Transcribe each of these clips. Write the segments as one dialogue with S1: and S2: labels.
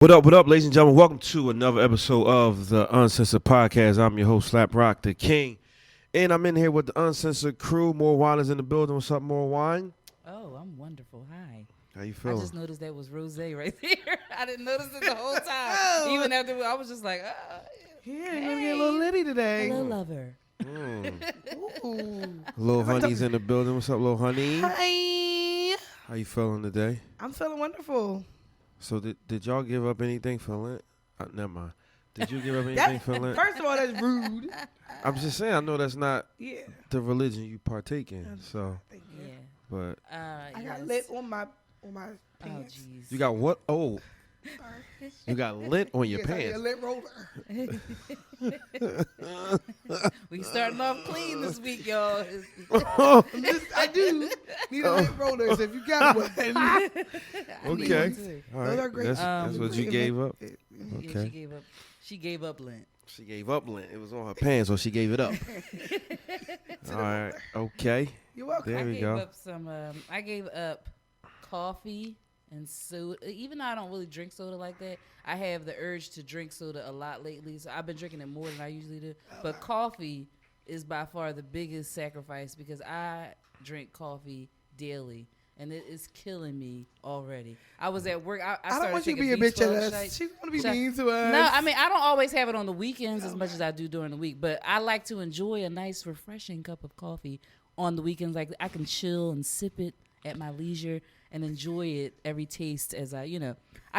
S1: What up, ladies and gentlemen? Welcome to another episode of the Uncensored Podcast. I'm your host, Slap Rock the King. And I'm in here with the Uncensored crew. More Wine is in the building. What's up, More Wine?
S2: Oh, I'm wonderful. Hi.
S1: How you feeling?
S2: I just noticed that was Rose right there. I didn't notice it the whole time. Even after I was just like,
S3: Yeah, you're gonna get a little litty today.
S2: hello, lover.
S1: Little Honey's in the building. What's up, Little Honey?
S3: Hi.
S1: How you feeling today?
S3: I'm feeling wonderful.
S1: So did y'all give up anything for Lent? Never mind. Did you give up anything for Lent?
S3: First of all, that's rude.
S1: I'm just saying, I know that's not
S3: Yeah.
S1: the religion you partake in. So,
S3: Thank you.
S2: Yeah.
S1: but
S3: I got lit on my
S2: Oh,
S3: pants.
S2: jeez.
S1: you got what? Oh,
S3: Sorry.
S1: you got lint on your
S3: Yes, I got a
S1: pants.
S3: lit roller.
S2: We starting off clean this week, y'all.
S3: I do need a lit roller, so if you got one.
S1: Okay. All right.
S3: Those are great.
S1: That's what you gave up.
S2: Yeah,
S1: Okay.
S2: she gave up Lent.
S1: She gave up lint. It was on her pants, so she gave it up. All right. Okay.
S3: You're welcome.
S1: There
S2: I
S1: we
S2: gave
S1: go.
S2: up some. I gave up coffee and soda. Even though I don't really drink soda like that, I have the urge to drink soda a lot lately. So I've been drinking it more than I usually do. But coffee is by far the biggest sacrifice because I drink coffee daily. And it is killing me already. I was at work. I
S3: I
S2: started
S3: don't want you to be
S2: taking
S3: a bitch
S2: B12
S3: at us.
S2: shots.
S3: She's going to be
S2: Shut-
S3: mean to us.
S2: No, I mean, I don't always have it on the weekends as much as I do during the week. But I like to enjoy a nice, refreshing cup of coffee on the weekends. Like, I can chill and sip it at my leisure and enjoy it every taste as I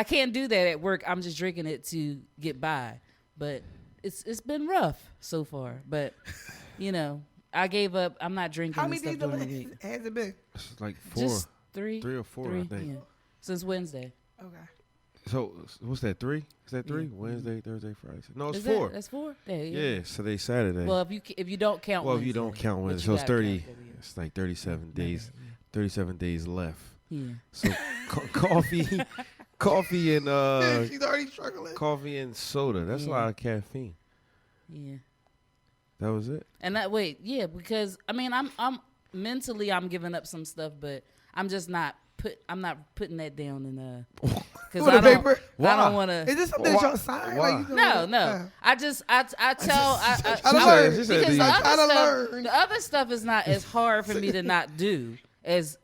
S2: can't do that at work. I'm just drinking it to get by. But it's been rough so far. But, I gave up. I'm not drinking
S3: How
S2: this
S3: many
S2: stuff
S3: days
S2: during the week.
S3: has it been?
S1: It's like four.
S2: Just three.
S1: 3 or 4, I think.
S2: Yeah. Since Wednesday.
S3: Okay.
S1: So what's that? 3? Is that 3?
S2: Yeah.
S1: Wednesday, Thursday, Friday. No, it's
S2: Is
S1: 4.
S2: That's 4? Yeah.
S1: Yeah. Today, Saturday.
S2: Well, if you don't count
S1: Well, if
S2: Wednesday.
S1: you don't count
S2: But
S1: Wednesday,
S2: you
S1: so it's
S2: gotta
S1: 30.
S2: count it, yeah.
S1: It's like 37
S2: My
S1: days.
S2: bad,
S1: 37 days left.
S2: Yeah.
S1: So coffee and
S3: She's already struggling.
S1: coffee and soda. That's a
S2: Yeah.
S1: lot of caffeine.
S2: Yeah.
S1: That was it.
S2: And because I mean I'm mentally I'm giving up some stuff, but I'm just not putting that down in because
S3: With
S2: I
S3: a
S2: don't
S3: paper?
S1: Why?
S2: I don't want
S3: Is
S2: to.
S3: this something that y'all sign?
S1: Why?
S3: Like, you
S2: No,
S3: know,
S2: I just I tell I
S1: She said,
S2: because
S1: do
S2: the
S1: you-
S3: Try to
S2: other stuff
S3: learn.
S2: the other stuff is not as hard for me to not do as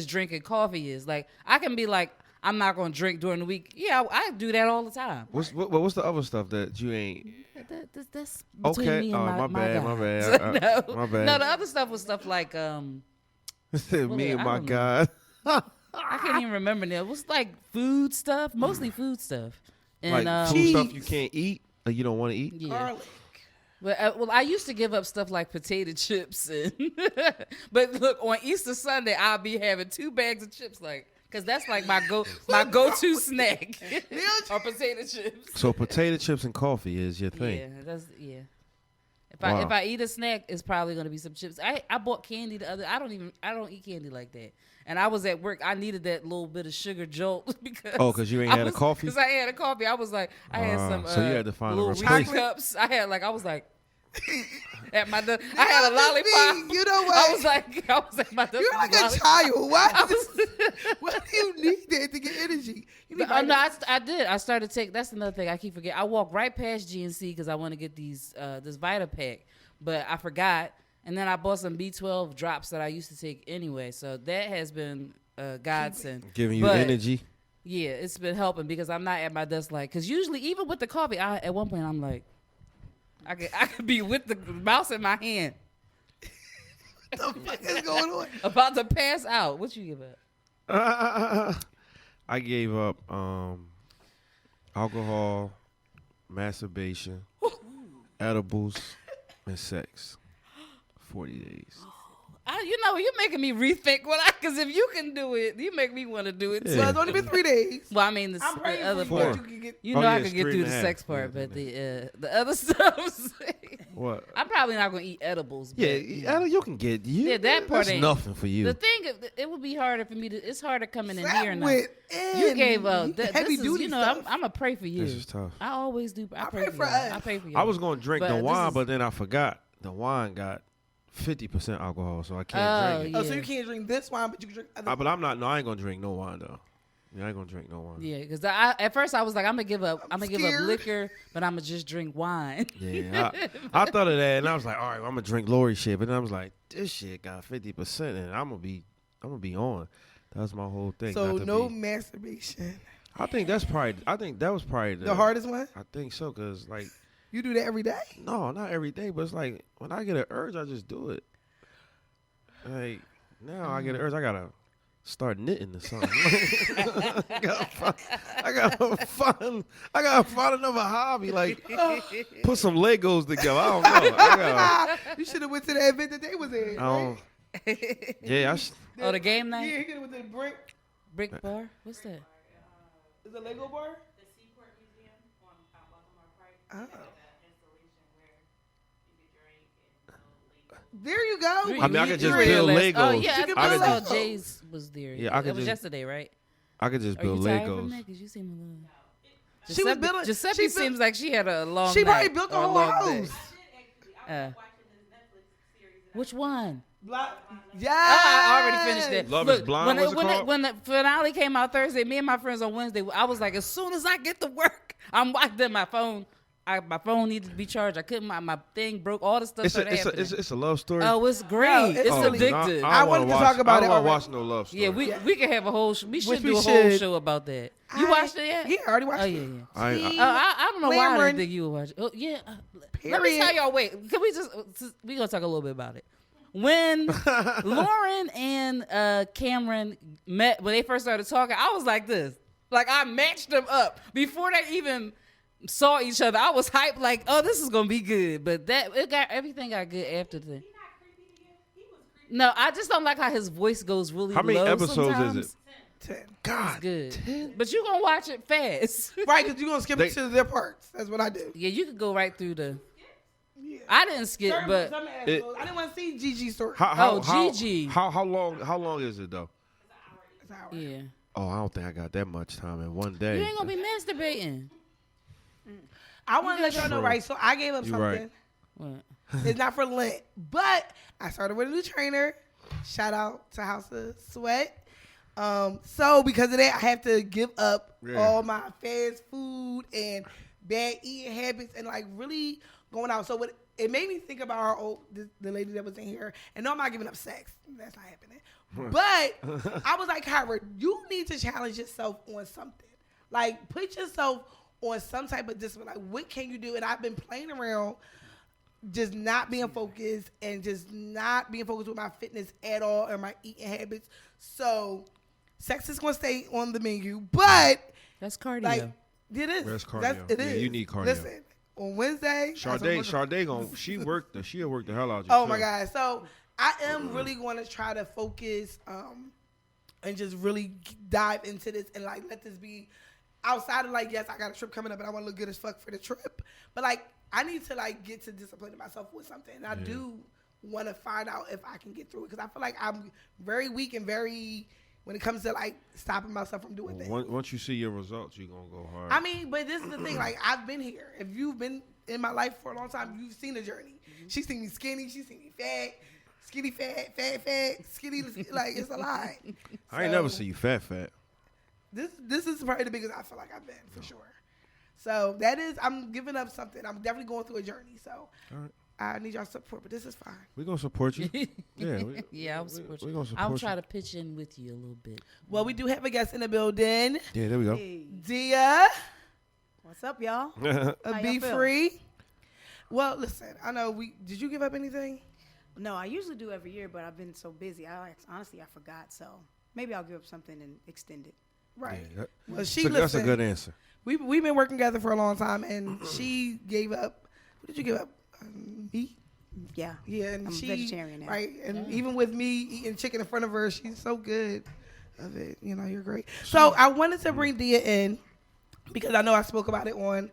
S2: drinking coffee is. Like I can be like I'm not gonna drink during the week. Yeah, I do that all the time.
S1: What's the other stuff that you ain't?
S2: That's between
S1: Okay.
S2: me and
S1: Oh, my bad.
S2: God.
S1: My bad.
S2: no,
S1: my bad.
S2: no, the other stuff was stuff like
S1: Me
S2: Well,
S1: and
S2: I
S1: my
S2: don't know.
S1: God.
S2: I can't even remember now. It was like food stuff, mostly food stuff. And
S1: Like food stuff you can't eat or you don't want to eat.
S2: yeah.
S3: Garlic.
S2: Well, I used to give up stuff like potato chips, and but look, on Easter Sunday I'll be having 2 bags of chips, like because that's like my go-to snack, or potato chips.
S1: So potato chips and coffee is your thing.
S2: Yeah, yeah. If
S1: Wow.
S2: I eat a snack, it's probably gonna be some chips. I bought candy I don't eat candy like that. And I was at work. I needed that little bit of sugar jolt because
S1: Oh, 'cause you ain't had a coffee?
S2: Because I had a coffee. I was like, I had some.
S1: So you had to find a
S2: little
S1: replacement.
S2: Reese cups. I was like, at my. I had a
S3: Not just me.
S2: lollipop.
S3: You know what?
S2: I was at my.
S3: You're like a
S2: lollipop.
S3: child. Why?
S2: I was,
S3: Why do you need that to get energy? You need
S2: no, I did. I started to take. That's another thing I keep forgetting. I walked right past GNC because I want to get this Vita pack, but I forgot. And then I bought some B12 drops that I used to take anyway. So that has been a godsend.
S1: Giving you
S2: But,
S1: energy.
S2: Yeah, it's been helping because I'm not at my desk because usually even with the coffee, at one point I'm like, I could be with the mouse in my hand
S3: What the fuck is going on?
S2: about to pass out. What you give up?
S1: I gave up alcohol, masturbation, edibles, and sex. 40 days.
S2: You're making me rethink because if you can do it, you make me want to do it too.
S1: Yeah.
S3: So it's only been 3 days.
S2: Well, I mean, the
S3: I'm praying
S2: other
S3: for you.
S2: part.
S3: that You can get,
S2: You
S1: Oh,
S2: know I
S1: yeah,
S2: could
S1: it's
S2: get
S1: 3
S2: through
S1: and
S2: the
S1: a
S2: sex
S1: half.
S2: part,
S1: Yeah,
S2: but the other stuff.
S1: What?
S2: I'm probably not gonna eat edibles. But,
S1: Yeah, you can get.
S2: Yeah, that part
S1: That's
S2: ain't-
S1: nothing for you.
S2: The thing, it would be harder for me to. It's harder coming in
S3: Slap
S2: here now.
S3: with
S2: You
S3: and
S2: gave up.
S3: heavy duty stuff.
S2: I'm gonna pray for you.
S1: This is tough.
S2: I always do. I pray
S3: pray
S2: for
S3: for
S2: you.
S3: us.
S2: I pray for you.
S1: I was going to drink
S2: But
S1: the
S2: this
S1: wine,
S2: is-
S1: but then I forgot the wine got 50% alcohol, so I can't
S2: Oh,
S1: drink it.
S3: Oh, so
S2: Yeah.
S3: you can't drink this wine, but you can drink other.
S1: But I'm not. No, I ain't gonna drink no wine though. Yeah, I ain't gonna drink no wine.
S2: Yeah, because at first I was like, I'm gonna give up
S3: scared.
S2: liquor, but I'm gonna just drink wine.
S1: Yeah, I thought of that, and I was like, all right, I'm gonna drink Lori shit, but then I was like, this shit got 50%, and I'm gonna be on. That's my whole thing.
S3: So no masturbation.
S1: I think that was probably
S3: The hardest one?
S1: I think so, cause like
S3: You do that every day?
S1: no, not every day, but it's like when I get an urge, I just do it. Like now I get an urge, I gotta start knitting or something. I gotta find another hobby. Like put some Legos together. I don't know.
S3: You should have went to the event that they was in. Right?
S1: Yeah,
S2: Oh, the game night?
S3: Yeah, he could have went to the
S2: Brick bar? What's that?
S3: Is it a Lego bar?
S4: The Seaport Museum on Baltimore Park. They have an installation where you could drink and build Legos.
S3: There you go.
S1: I mean, I could just
S2: You
S1: build
S2: real
S1: Legos.
S2: Oh yeah,
S3: You can
S2: I
S3: build
S2: saw
S3: Legos.
S2: Jay's was there.
S1: Yeah, I could
S2: it was
S1: just-
S2: yesterday, right?
S1: I could just
S2: Are you
S1: build
S2: tired from
S1: Legos.
S2: that? Because you seem a little.
S3: She was building.
S2: Giuseppe
S3: she built-
S2: seems like she had a long.
S3: She probably
S2: night
S3: built the
S2: or a
S3: whole
S2: long
S3: house.
S2: day.
S4: I was watching this Netflix series. And
S2: Which one?
S3: Yeah.
S2: I already finished that.
S1: Love is Blind, what's it called?
S2: When the finale came out Thursday, me and my friends on Wednesday, I was like, as soon as I get to work, I'm watching my phone. My phone needed to be charged. I couldn't. My thing broke. All the stuff started happening.
S1: It's a love story.
S2: Oh, it's great.
S3: No,
S2: it's
S3: really-
S2: addictive.
S3: I wanted to talk about it
S1: I don't
S3: already.
S1: watch no love story.
S2: Yeah, we can have a whole. We should do
S3: we
S2: a whole
S3: should.
S2: show about that. You watched it yet?
S3: Yeah, I already watched
S2: Oh
S3: it.
S2: yeah, yeah.
S1: I
S2: I don't know why I
S3: Clamoring.
S2: didn't think you would watch it. Oh yeah. Let me
S3: Period.
S2: tell y'all. Wait, can we just? We gonna talk a little bit about it. When Lauren and Cameron met, when they first started talking, I was like this. Like I matched them up before they even saw each other. I was hyped, like, oh, this is gonna be good. But everything got good after the. No, I just don't like how his voice goes really low.
S1: How many episodes
S2: sometimes.
S1: is it?
S3: 10.
S1: God,
S2: Good.
S1: 10?
S2: But you gonna watch it fast.
S3: Right, because you're going to skip
S1: They-
S3: to their parts. That's what I do.
S2: Yeah, you could go right through the.
S3: Yeah.
S2: I didn't skip, but
S3: Some episodes. I didn't want to see Gigi's story.
S2: Gigi.
S1: How long is it though?
S3: It's an hour.
S2: yeah,
S1: Oh, I don't think I got that much time in one
S2: you
S1: day.
S2: ain't gonna be masturbating.
S3: I want to let y'all know,
S1: True.
S3: right? So I gave up
S1: You
S3: something.
S1: right.
S2: What?
S3: It's not for Lent, but I started with a new trainer. Shout out to House of Sweat. So because of that, I have to give up all my fast food and bad eating habits and like really going out. So it made me think about the lady that was in here. And no, I'm not giving up sex. That's not happening. But I was like, Kyra, you need to challenge yourself on something. Like put yourself on some type of discipline. Like what can you do? And I've been playing around just not being focused and just not being focused with my fitness at all and my eating habits. So sex is going to stay on the menu, but
S2: That's cardio.
S3: like it is.
S1: Where's cardio?
S3: It
S1: Yeah,
S3: is.
S1: you need cardio.
S3: Listen, on Wednesday,
S1: Sade she'll work the hell out you.
S3: oh
S1: too.
S3: my God. So I am really going to try to focus and just really dive into this and like let this be outside of like, yes, I got a trip coming up and I want to look good as fuck for the trip. But like I need to like get to disciplining myself with something. And I do want to find out if I can get through it because I feel like I'm very weak and very when it comes to like stopping myself from doing things.
S1: Once you see your results, you're gonna go hard.
S3: I mean, but this is the thing. Like I've been here. If you've been in my life for a long time, you've seen the journey. She's seen me skinny. She's seen me fat. Skinny, fat, skinny. Like it's a lot.
S1: I ain't never see you fat.
S3: This is probably the biggest I feel like I've been for sure. So that is, I'm giving up something. I'm definitely going through a journey. So
S1: All right.
S3: I need y'all support, but this is fine.
S1: We're gonna support you. Yeah,
S2: yeah, I'll support
S1: we
S2: you.
S1: gonna support
S2: I'll
S1: you.
S2: try to pitch in with you a little bit.
S3: Well, we do have a guest in the building.
S1: Yeah, there we go.
S5: Hey,
S3: Dia,
S5: what's up, y'all?
S3: Be
S5: y'all feel?
S3: free. Well, listen, I know did you give up anything?
S5: No, I usually do every year, but I've been so busy. Honestly, I forgot. So maybe I'll give up something and extend it.
S3: Right.
S1: Yeah,
S3: Well,
S1: that's a good answer.
S3: We've been working together for a long time, and she gave up. What did you give up? Meat.
S5: Yeah.
S3: Yeah, and
S5: I'm
S3: she
S5: vegetarian now.
S3: right, and even with me eating chicken in front of her, she's so good of it. You know, you're great. So I wanted to bring Dia in because I know I spoke about it on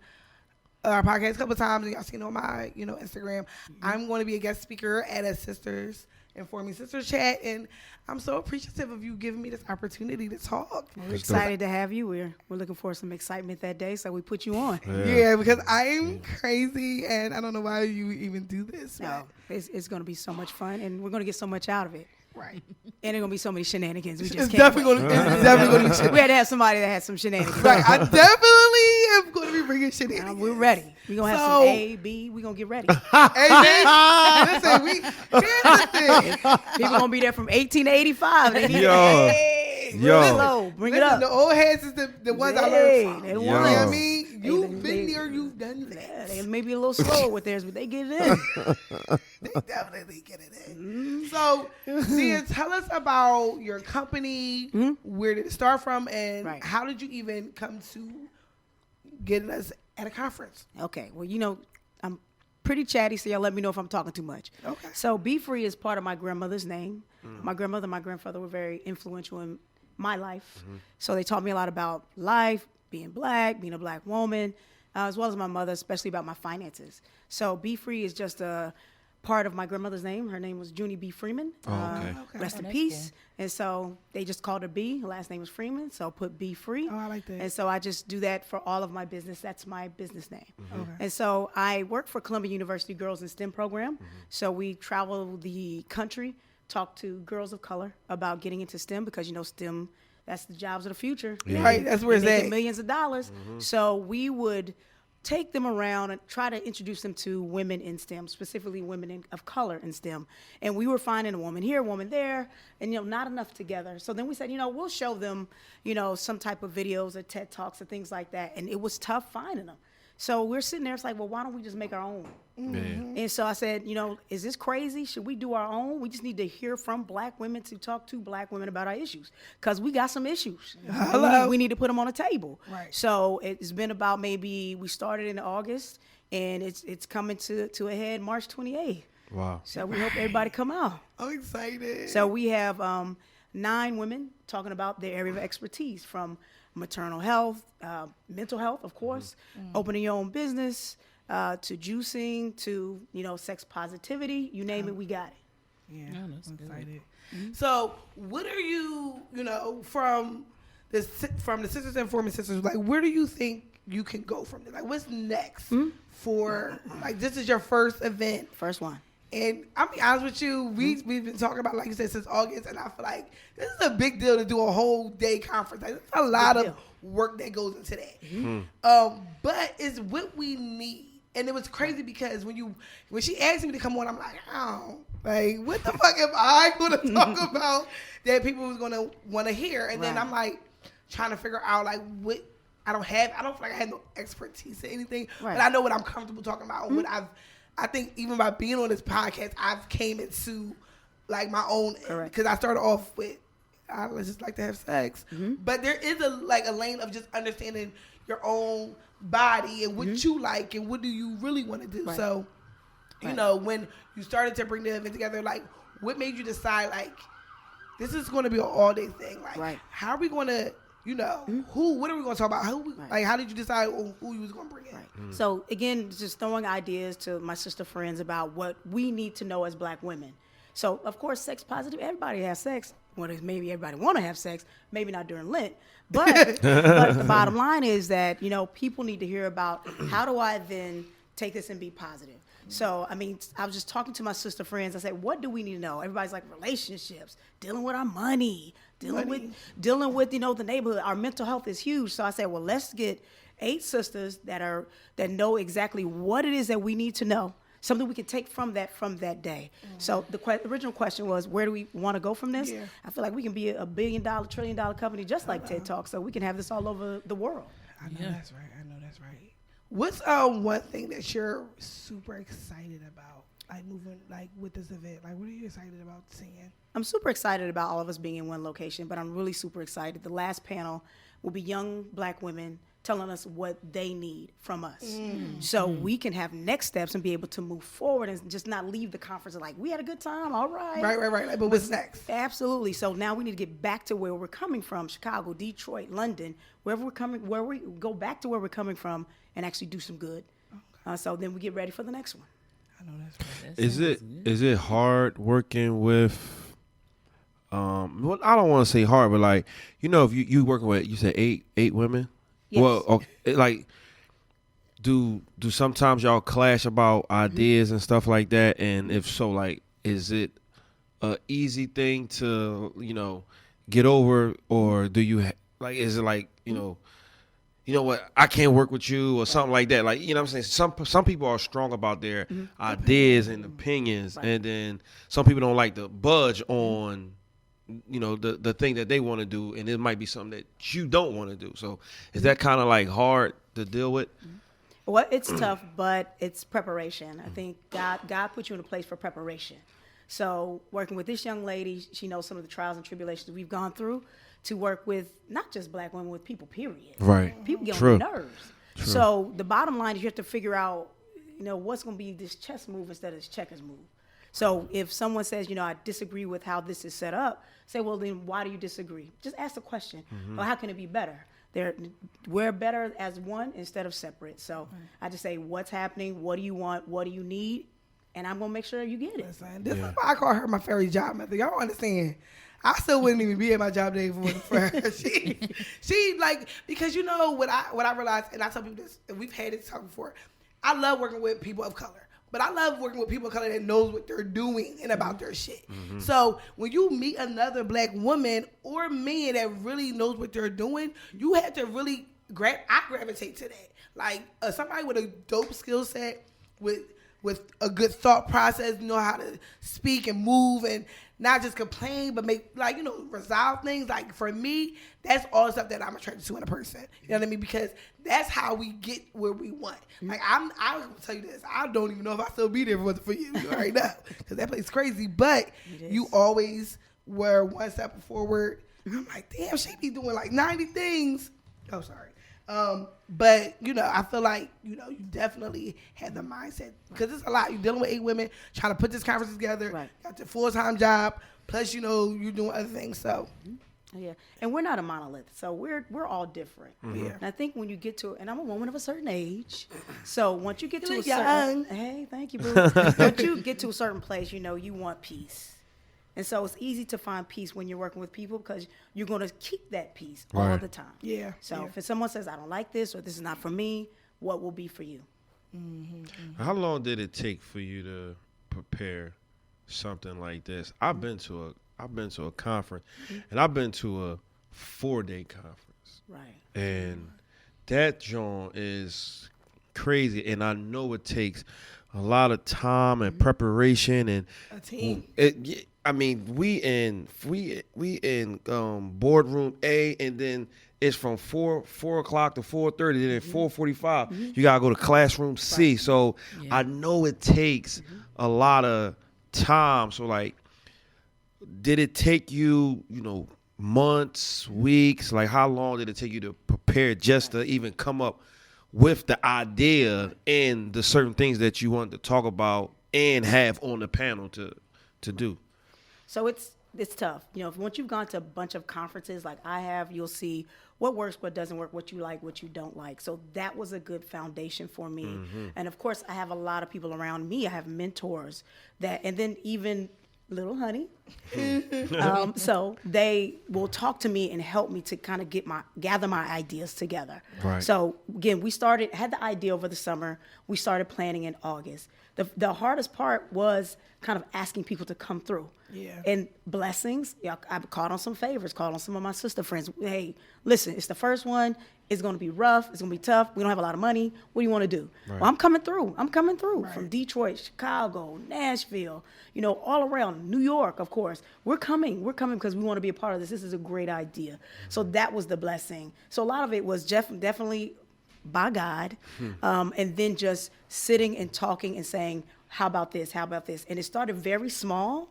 S3: our podcast a couple of times, and y'all seen it on my Instagram. I'm going to be a guest speaker at a Sisters Informing Sisters chat, and I'm so appreciative of you giving me this opportunity to talk.
S5: We're excited to have you. We're looking for some excitement that day, so we put you on.
S3: Yeah, because I'm crazy, and I don't know why you even do this.
S5: No,
S3: but-
S5: it's going to be so much fun, and we're going to get so much out of it.
S3: Right.
S5: And there gonna be so many shenanigans. We
S3: It's
S5: just can't.
S3: definitely going to. It's definitely going to be
S5: We had to have somebody that had some shenanigans.
S3: Right. I definitely am going to be bringing shit in.
S5: We're ready. We're gonna have
S3: So-
S5: some A, B. We're gonna get ready.
S3: Hey, man, listen, here's the thing.
S5: People gonna be there from 18 to 85. They need
S1: Yo.
S3: Hey,
S1: Yo.
S3: listen,
S5: slow. Bring it
S3: listen,
S5: up.
S3: the old heads is the ones I
S5: Hey,
S3: learned from.
S5: they
S3: You
S5: the
S3: know
S1: ones.
S3: what I
S1: Yo.
S3: mean?
S5: They-
S3: You've
S5: they-
S3: been there, you've done
S5: Yeah,
S3: that.
S5: they may be a little slow with theirs, but they get it in.
S3: They definitely get it in. So, Zia, tell us about your company. Where did it start from? And
S5: Right.
S3: how did you even come to getting us at a conference?
S5: Okay. Well, I'm pretty chatty, so y'all let me know if I'm talking too much.
S3: Okay.
S5: So Be Free is part of my grandmother's name. My grandmother and my grandfather were very influential in my life. So they taught me a lot about life, being black, being a black woman, as well as my mother, especially about my finances. So Be Free is just a part of my grandmother's name. Her name was Junie B. Freeman.
S1: okay.
S5: Rest in
S2: that's
S5: peace. And so they just called her B. Her last name was Freeman, so put Be Free.
S3: Oh, I like that.
S5: And so I just do that for all of my business. That's my business name.
S3: Okay.
S5: And so I work for Columbia University Girls in STEM program. So we travel the country, talk to girls of color about getting into STEM because, STEM, that's the jobs of the future.
S1: Yeah.
S3: Right, that's where it's
S5: Making
S3: at.
S5: millions of dollars. So we would take them around and try to introduce them to women in STEM, specifically women of color in STEM. And we were finding a woman here, a woman there, and not enough together. So then we said, we'll show them, some type of videos or TED Talks or things like that. And it was tough finding them. So we're sitting there, it's like, well, why don't we just make our own?
S1: Yeah.
S5: And so I said, is this crazy? Should we do our own? We just need to hear from black women to talk to black women about our issues because we got some issues.
S3: Hello.
S5: We need to put them on the table.
S3: Right.
S5: So it's been about we started in August and it's coming to a head March 28th.
S1: Wow.
S5: So we hope everybody come out.
S3: I'm excited.
S5: So we have 9 women talking about their area of expertise from maternal health, mental health, of course, opening your own business, to juicing, to, sex positivity, you name it, we got it.
S3: Yeah,
S2: Oh, that's
S3: I'm
S2: good.
S3: excited. So, what are you, from the Sisters and Forming Sisters, like, where do you think you can go from there? Like, what's next for, like, this is your first event.
S5: First one.
S3: And I'll be honest with you, we've been talking about, like you said, since August, and I feel like this is a big deal to do a whole day conference. Like, there's a lot
S5: Big
S3: of
S5: deal.
S3: work that goes into that. But it's what we need. And it was crazy because when she asked me to come on, I'm like, oh, like, what the fuck am I going to talk about that people was going to want to hear? And then
S5: Right.
S3: I'm like trying to figure out like what I don't feel like I have no expertise in anything,
S5: Right.
S3: but I know what I'm comfortable talking about. What I think even by being on this podcast, I've came into like my own,
S5: Correct.
S3: because I started off with, I just like to have sex, but there is a lane of just understanding your own body and what you like and what do you really want to do.
S5: Right.
S3: So,
S5: Right.
S3: when you started to bring the event together, like, what made you decide, like, this is going to be an all-day thing? Like,
S5: Right.
S3: how are we going to, what are we going to talk about?
S5: Right.
S3: Like, how did you decide on who you was going to bring in?
S5: Right. So again, just throwing ideas to my sister friends about what we need to know as black women. So of course, sex positive. Everybody has sex. Well, maybe everybody want to have sex. Maybe not during Lent. But the bottom line is that people need to hear about how do I then take this and be positive. So I was just talking to my sister friends. I said, what do we need to know? Everybody's like relationships, dealing with our money, dealing with the neighborhood. Our mental health is huge. So I said, well, let's get 8 sisters that know exactly what it is that we need to know, something we can take from that day. So the original question was, where do we want to go from this?
S3: Yeah.
S5: I feel like we can be a $1 billion, $1 trillion company just like TED Talk, so we can have this all over the world.
S3: I know
S2: Yeah.
S3: that's right. What's one thing that you're super excited about, like moving, like with this event? Like, what are you excited about seeing?
S5: I'm super excited about all of us being in one location, but I'm really super excited. The last panel will be young black women telling us what they need from us. So we can have next steps and be able to move forward and just not leave the conference like, we had a good time, all right.
S3: Right. Like, but what's next?
S5: Absolutely. So now we need to get back to where we're coming from, Chicago, Detroit, London, where we go back to where we're coming from and actually do some good. So then we get ready for the next one.
S3: I know that's right.
S2: That
S1: Is
S2: sounds
S1: it hard working with well, I don't want to say hard, but like, if you working with, you said eight women?
S5: Yes.
S1: Well, okay, like, do sometimes y'all clash about ideas and stuff like that? And if so, like, is it a easy thing to get over, or do you like? Is it like you know what, I can't work with you or something like that? Like, you know what I'm saying? Some people are strong about their ideas and opinions, and then some people don't like to budge on, the thing that they want to do, and it might be something that you don't want to do. So is that kind of like hard to deal with?
S5: Well, it's tough, but it's preparation. I think God put you in a place for preparation. So working with this young lady, she knows some of the trials and tribulations we've gone through, to work with not just black women, with people, period.
S1: Right.
S5: People get
S1: True.
S5: on their nerves.
S1: True.
S5: So the bottom line is you have to figure out, what's going to be this chess move instead of this checkers move. So if someone says, I disagree with how this is set up, say, well, then why do you disagree? Just ask the question. Well, how can it be better? We're better as one instead of separate. So I just say, what's happening? What do you want? What do you need? And I'm going to make sure you get it.
S3: This is why I call her my fairy job method. Y'all don't understand. I still wouldn't even be at my job today if it wasn't for her. She like, because what I realized, and I tell people this, and we've had this talk before, I love working with people of color. But I love working with people of color that knows what they're doing and about their shit. So when you meet another black woman or man that really knows what they're doing, you have to really I gravitate to that. Like somebody with a dope skill set, with a good thought process, know how to speak and move and not just complain, but make resolve things. Like for me, that's all the stuff that I'm attracted to in a person. You know what I mean? Because that's how we get where we want. Like I will tell you this, I don't even know if I still be there if it wasn't for you right now, because that place is crazy. But you always were one step forward. I'm like, damn, she be doing like 90 things. Oh, sorry. But I feel like you definitely had the mindset, because it's a lot. You're dealing with 8 women, trying to put this conference together. Got your full-time job, plus you're doing other things. So
S5: yeah, and we're not a monolith, so we're all different.
S3: Yeah.
S5: And I think when you get to, and I'm a woman of a certain age, so once you get to a
S3: look
S5: certain,
S3: young.
S5: hey, thank you, boo. Once you get to a certain place, you want peace. And so it's easy to find peace when you're working with people, because you're going to keep that peace all the time.
S3: Yeah.
S5: So if someone says, I don't like this, or this is not for me, what will be for you?
S1: How long did it take for you to prepare something like this? I've been to a conference, and I've been to a 4-day conference.
S5: Right.
S1: And that joint is crazy, and I know it takes a lot of time and preparation and
S3: a team.
S1: We in boardroom A, and then it's from 4 o'clock to 4:30. Then at 4:45, you gotta go to classroom C. So I know it takes a lot of time. So like, did it take you, months, weeks? Like, how long did it take you to prepare just to even come up with the idea and the certain things that you want to talk about and have on the panel to do?
S5: So it's tough. Once you've gone to a bunch of conferences like I have, you'll see what works, what doesn't work, what you like, what you don't like. So that was a good foundation for me. And of course, I have a lot of people around me. I have mentors and then even little honey. So they will talk to me and help me to kind of gather my ideas together.
S1: Right.
S5: So again, had the idea over the summer. We started planning in August. The hardest part was kind of asking people to come through.
S3: Yeah.
S5: And blessings. I've called on some favors, called on some of my sister friends. Hey, listen, it's the first one. It's going to be rough. It's going to be tough. We don't have a lot of money. What do you want to do?
S1: Right.
S5: Well, I'm coming through.
S3: Right.
S5: From Detroit, Chicago, Nashville, all around, New York, of course. We're coming because we want to be a part of this. This is a great idea. So that was the blessing. So a lot of it was definitely by God, and then just sitting and talking and saying, how about this? How about this? And it started very small.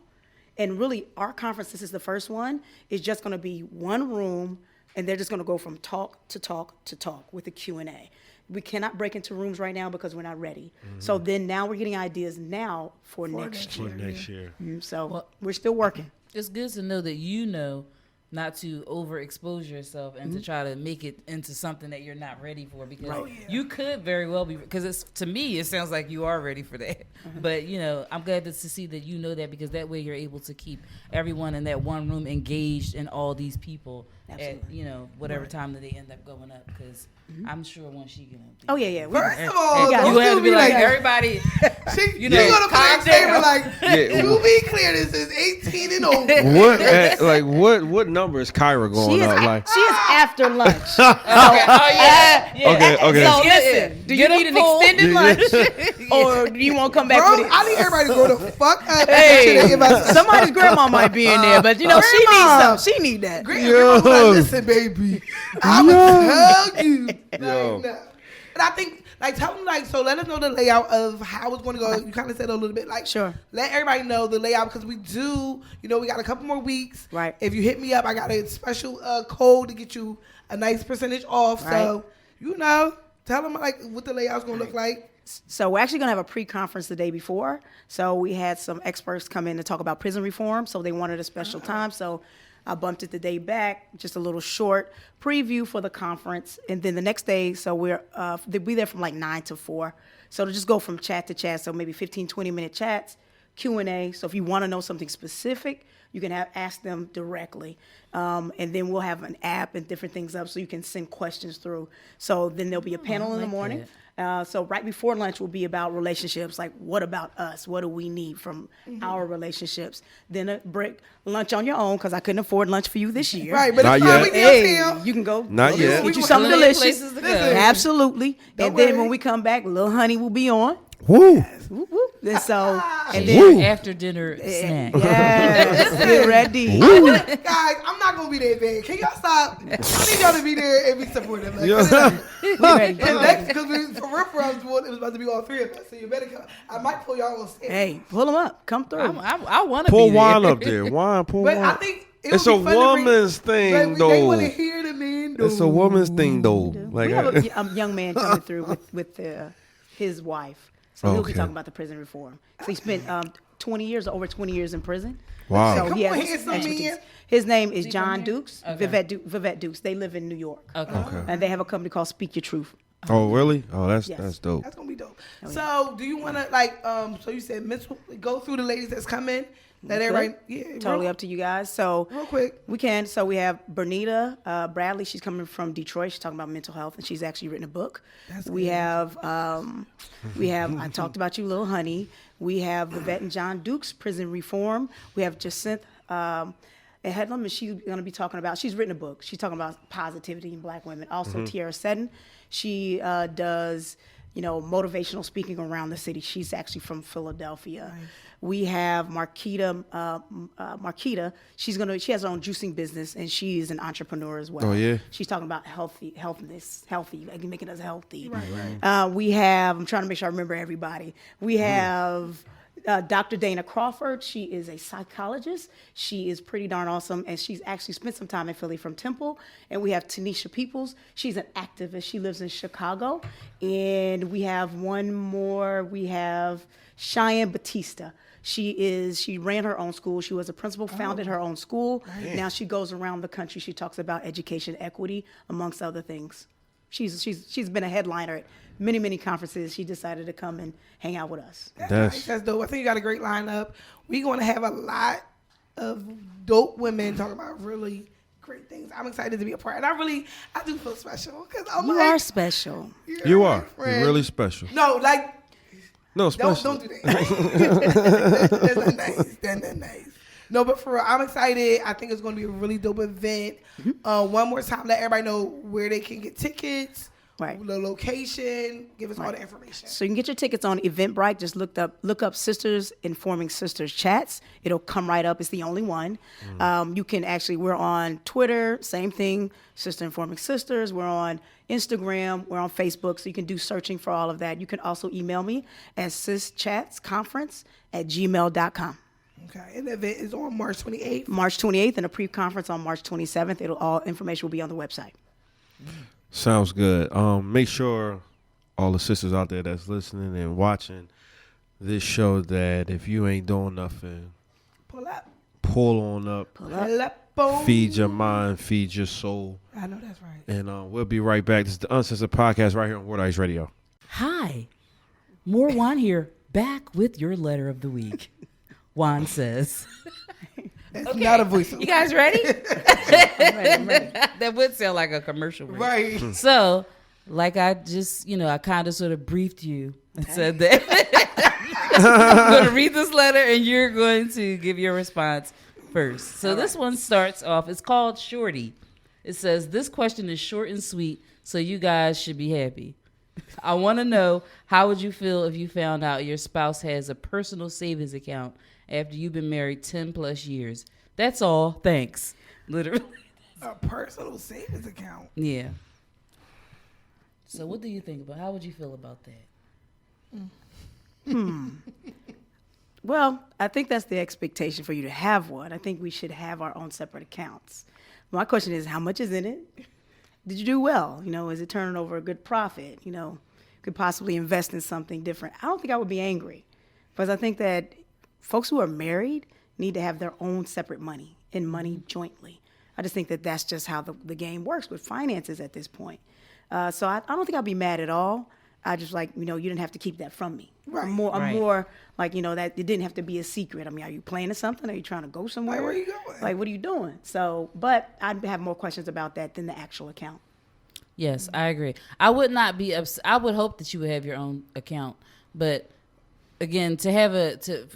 S5: And really, our conference, this is the first one, is just going to be one room, and they're just going to go from talk to talk to talk with a Q&A. We cannot break into rooms right now because we're not ready. So then now we're getting ideas now for next year.
S1: For next year.
S5: So we're still working.
S2: It's good to know that not to overexpose yourself and to try to make it into something that you're not ready for, because you could very well be, because to me it sounds like you are ready for that. But I'm glad to see that that, because that way you're able to keep everyone in that one room engaged in all these people
S5: Absolutely.
S2: whatever time that they end up going up, because I'm sure once she gonna be.
S5: Oh yeah.
S3: First of all,
S2: you
S3: don't
S2: gonna have
S3: do
S2: to be
S3: me
S2: like
S3: that.
S2: everybody.
S3: She
S2: know,
S3: gonna put
S2: calm
S3: a statement
S2: down.
S3: like,
S1: Yeah.
S3: to be clear, this is 18 and over.
S1: What number is Kyra going
S5: She is,
S1: up? Like,
S5: she is after lunch.
S2: Okay. Oh yeah.
S1: okay.
S5: So listen, do you need an extended lunch, or do you want to come back
S3: Bro,
S5: with it?
S3: I need everybody to grow the fuck up.
S5: Hey,
S3: Hey,
S5: somebody's grandma might be in there, but she needs
S3: Grandma.
S5: some. She need that.
S3: Grandma was like, listen, baby, I will tell you.
S1: Yo.
S3: Like, no. And I think, like, tell them, like, so let us know the layout of how it's going to go. You kind of said a little bit, like,
S5: Sure.
S3: let everybody know the layout, because we do, we got a couple more weeks.
S5: Right.
S3: If you hit me up, I got a special code to get you a nice percentage off. So, tell them, like, what the layout's going to look like.
S5: So we're actually going to have a pre-conference the day before. So we had some experts come in to talk about prison reform. So they wanted a special time. So I bumped it the day back, just a little short preview for the conference. And then the next day, so they'll be there from like 9 to 4. So to just go from chat to chat. So maybe 15, 20-minute chats, Q&A. So if you want to know something specific, you can ask them directly. And then we'll have an app and different things up so you can send questions through. So then there'll be a panel in the morning. So right before lunch will be about relationships, like what about us? What do we need from our relationships? Then a break, lunch on your own, because I couldn't afford lunch for you this year.
S3: Right, but
S1: Not
S3: it's fine.
S1: yet.
S3: We
S5: Hey,
S3: can tell.
S5: you can go
S1: Not yet.
S5: get you something
S2: Plenty of
S5: delicious.
S2: places to go.
S3: Listen.
S5: Absolutely.
S3: Don't
S5: And then
S3: worry.
S5: when we come back, Lil Honey will be on.
S1: woo.
S5: Whoop, whoop. And so, and
S2: Your
S5: then
S2: after dinner snack.
S5: yes, get ready.
S3: Guys, I'm not going to be there, man. Can y'all stop? I need y'all to be there and be supportive. Like,
S5: Get ready.
S3: and next, because for real, it was about to be all three of us, so you better come. I might pull y'all on stage.
S5: Hey, pull them up. Come through.
S2: I want to
S1: Pull
S2: be there.
S1: wine up there. Pull
S3: But
S1: wine.
S3: I think
S1: It's a woman's thing,
S3: They
S1: though.
S3: want to hear the men, though.
S1: It's a woman's thing, though. Like,
S5: We have a young man coming through with his wife. So he'll be
S1: Okay.
S5: talking about the prison reform. So he spent 20 years, over 20 years in prison.
S1: wow.
S5: So
S3: Come
S5: he
S3: on,
S5: has
S3: here's some
S5: expertise.
S3: men.
S5: His name is
S2: he
S5: John
S2: from here?
S5: Dukes,
S2: Okay.
S5: Vivette Dukes. They live in New York.
S2: Okay.
S5: And they have a company called Speak Your Truth.
S1: Oh, really? Oh, that's
S5: Yes.
S1: dope.
S3: That's gonna be dope.
S5: Oh,
S3: So, do you want to so you said mental? Go through the ladies that's coming. Let everybody,
S5: Totally up to you guys. So
S3: real quick.
S5: we can. So we have Bernita Bradley. She's coming from Detroit. She's talking about mental health, and she's actually written a book. We have I talked about you, Little Honey. We have Vivette and John Dukes, prison reform. We have Jacinth Headlam, and she's going to be talking about. She's written a book. She's talking about positivity in Black women. Also, Tiara Seddon. She does motivational speaking around the city. She's actually from Philadelphia. Nice. We have Marquita. She has her own juicing business, and she is an entrepreneur as well.
S1: Oh, yeah?
S5: She's talking about healthy, like making us healthy. Right. We have. I'm trying to make sure I remember everybody. We have. Dr. Dana Crawford, she is a psychologist. She is pretty darn awesome, and she's actually spent some time in Philly from Temple. And we have Tanisha Peoples. She's an activist. She lives in Chicago. And we have one more. We have Cheyenne Batista. She ran her own school. She was a principal, founded her own school. Nice. Now she goes around the country. She talks about education equity, amongst other things. She's been a headliner at many, many conferences. She decided to come and hang out with us.
S3: That's dope. I think you got a great lineup. We're going to have a lot of dope women talking about really great things. I'm excited to be a part. And I do feel special. Because
S5: You are special.
S1: You are. You're really special.
S3: No, like,
S1: No, special.
S3: don't do that. That's not nice. That's not nice. No, but for real, I'm excited. I think it's going to be a really dope event. One more time, let everybody know where they can get tickets,
S5: Right.
S3: the location, give us all the information.
S5: So you can get your tickets on Eventbrite. Just look up Sisters Informing Sisters Chats. It'll come right up. It's the only one. You can we're on Twitter, same thing, Sister Informing Sisters. We're on Instagram. We're on Facebook. So you can do searching for all of that. You can also email me at sischatsconference@gmail.com.
S3: Okay, and the event is on March 28th.
S5: March 28th and a pre-conference on March 27th. All information will be on the website.
S1: Sounds good. Make sure all the sisters out there that's listening and watching this show that if you ain't doing nothing,
S3: Pull up.
S1: pull on up,
S3: Pull up. Boom.
S1: feed your mind, feed your soul.
S3: I know that's right.
S1: And we'll be right back. This is the Uncensored Podcast right here on Word Ice Radio.
S2: Hi, more Juan here, back with your letter of the week. Juan says,
S3: That's
S2: Okay.
S3: not a voiceover.
S2: You guys ready?
S5: I'm ready.
S2: That would sound like a commercial break.
S3: Right.
S2: So, like I just, I kind of sort of briefed you and said that I'm going to read this letter and you're going to give your response first. So this one starts off, it's called Shorty. It says, this question is short and sweet, so you guys should be happy. I want to know, how would you feel if you found out your spouse has a personal savings account after you've been married 10 plus years? That's all. Thanks. Literally.
S3: A personal savings account.
S2: Yeah. So what do you think about? How would you feel about that?
S5: Well, I think that's the expectation for you to have one. I think we should have our own separate accounts. My question is, how much is in it? Did you do well? Is it turning over a good profit? Could possibly invest in something different. I don't think I would be angry, because I think that folks who are married need to have their own separate money and money jointly. I just think that that's just how the game works with finances at this point. So I don't think I'll be mad at all. I just you didn't have to keep that from me.
S3: Right.
S5: I'm more like, that it didn't have to be a secret. I mean, are you planning something? Are you trying to go somewhere?
S3: Like, where you going?
S5: Like, what are you doing? So, but I'd have more questions about that than the actual account.
S2: Yes, I agree. I would not be I would hope that you would have your own account, but again, to have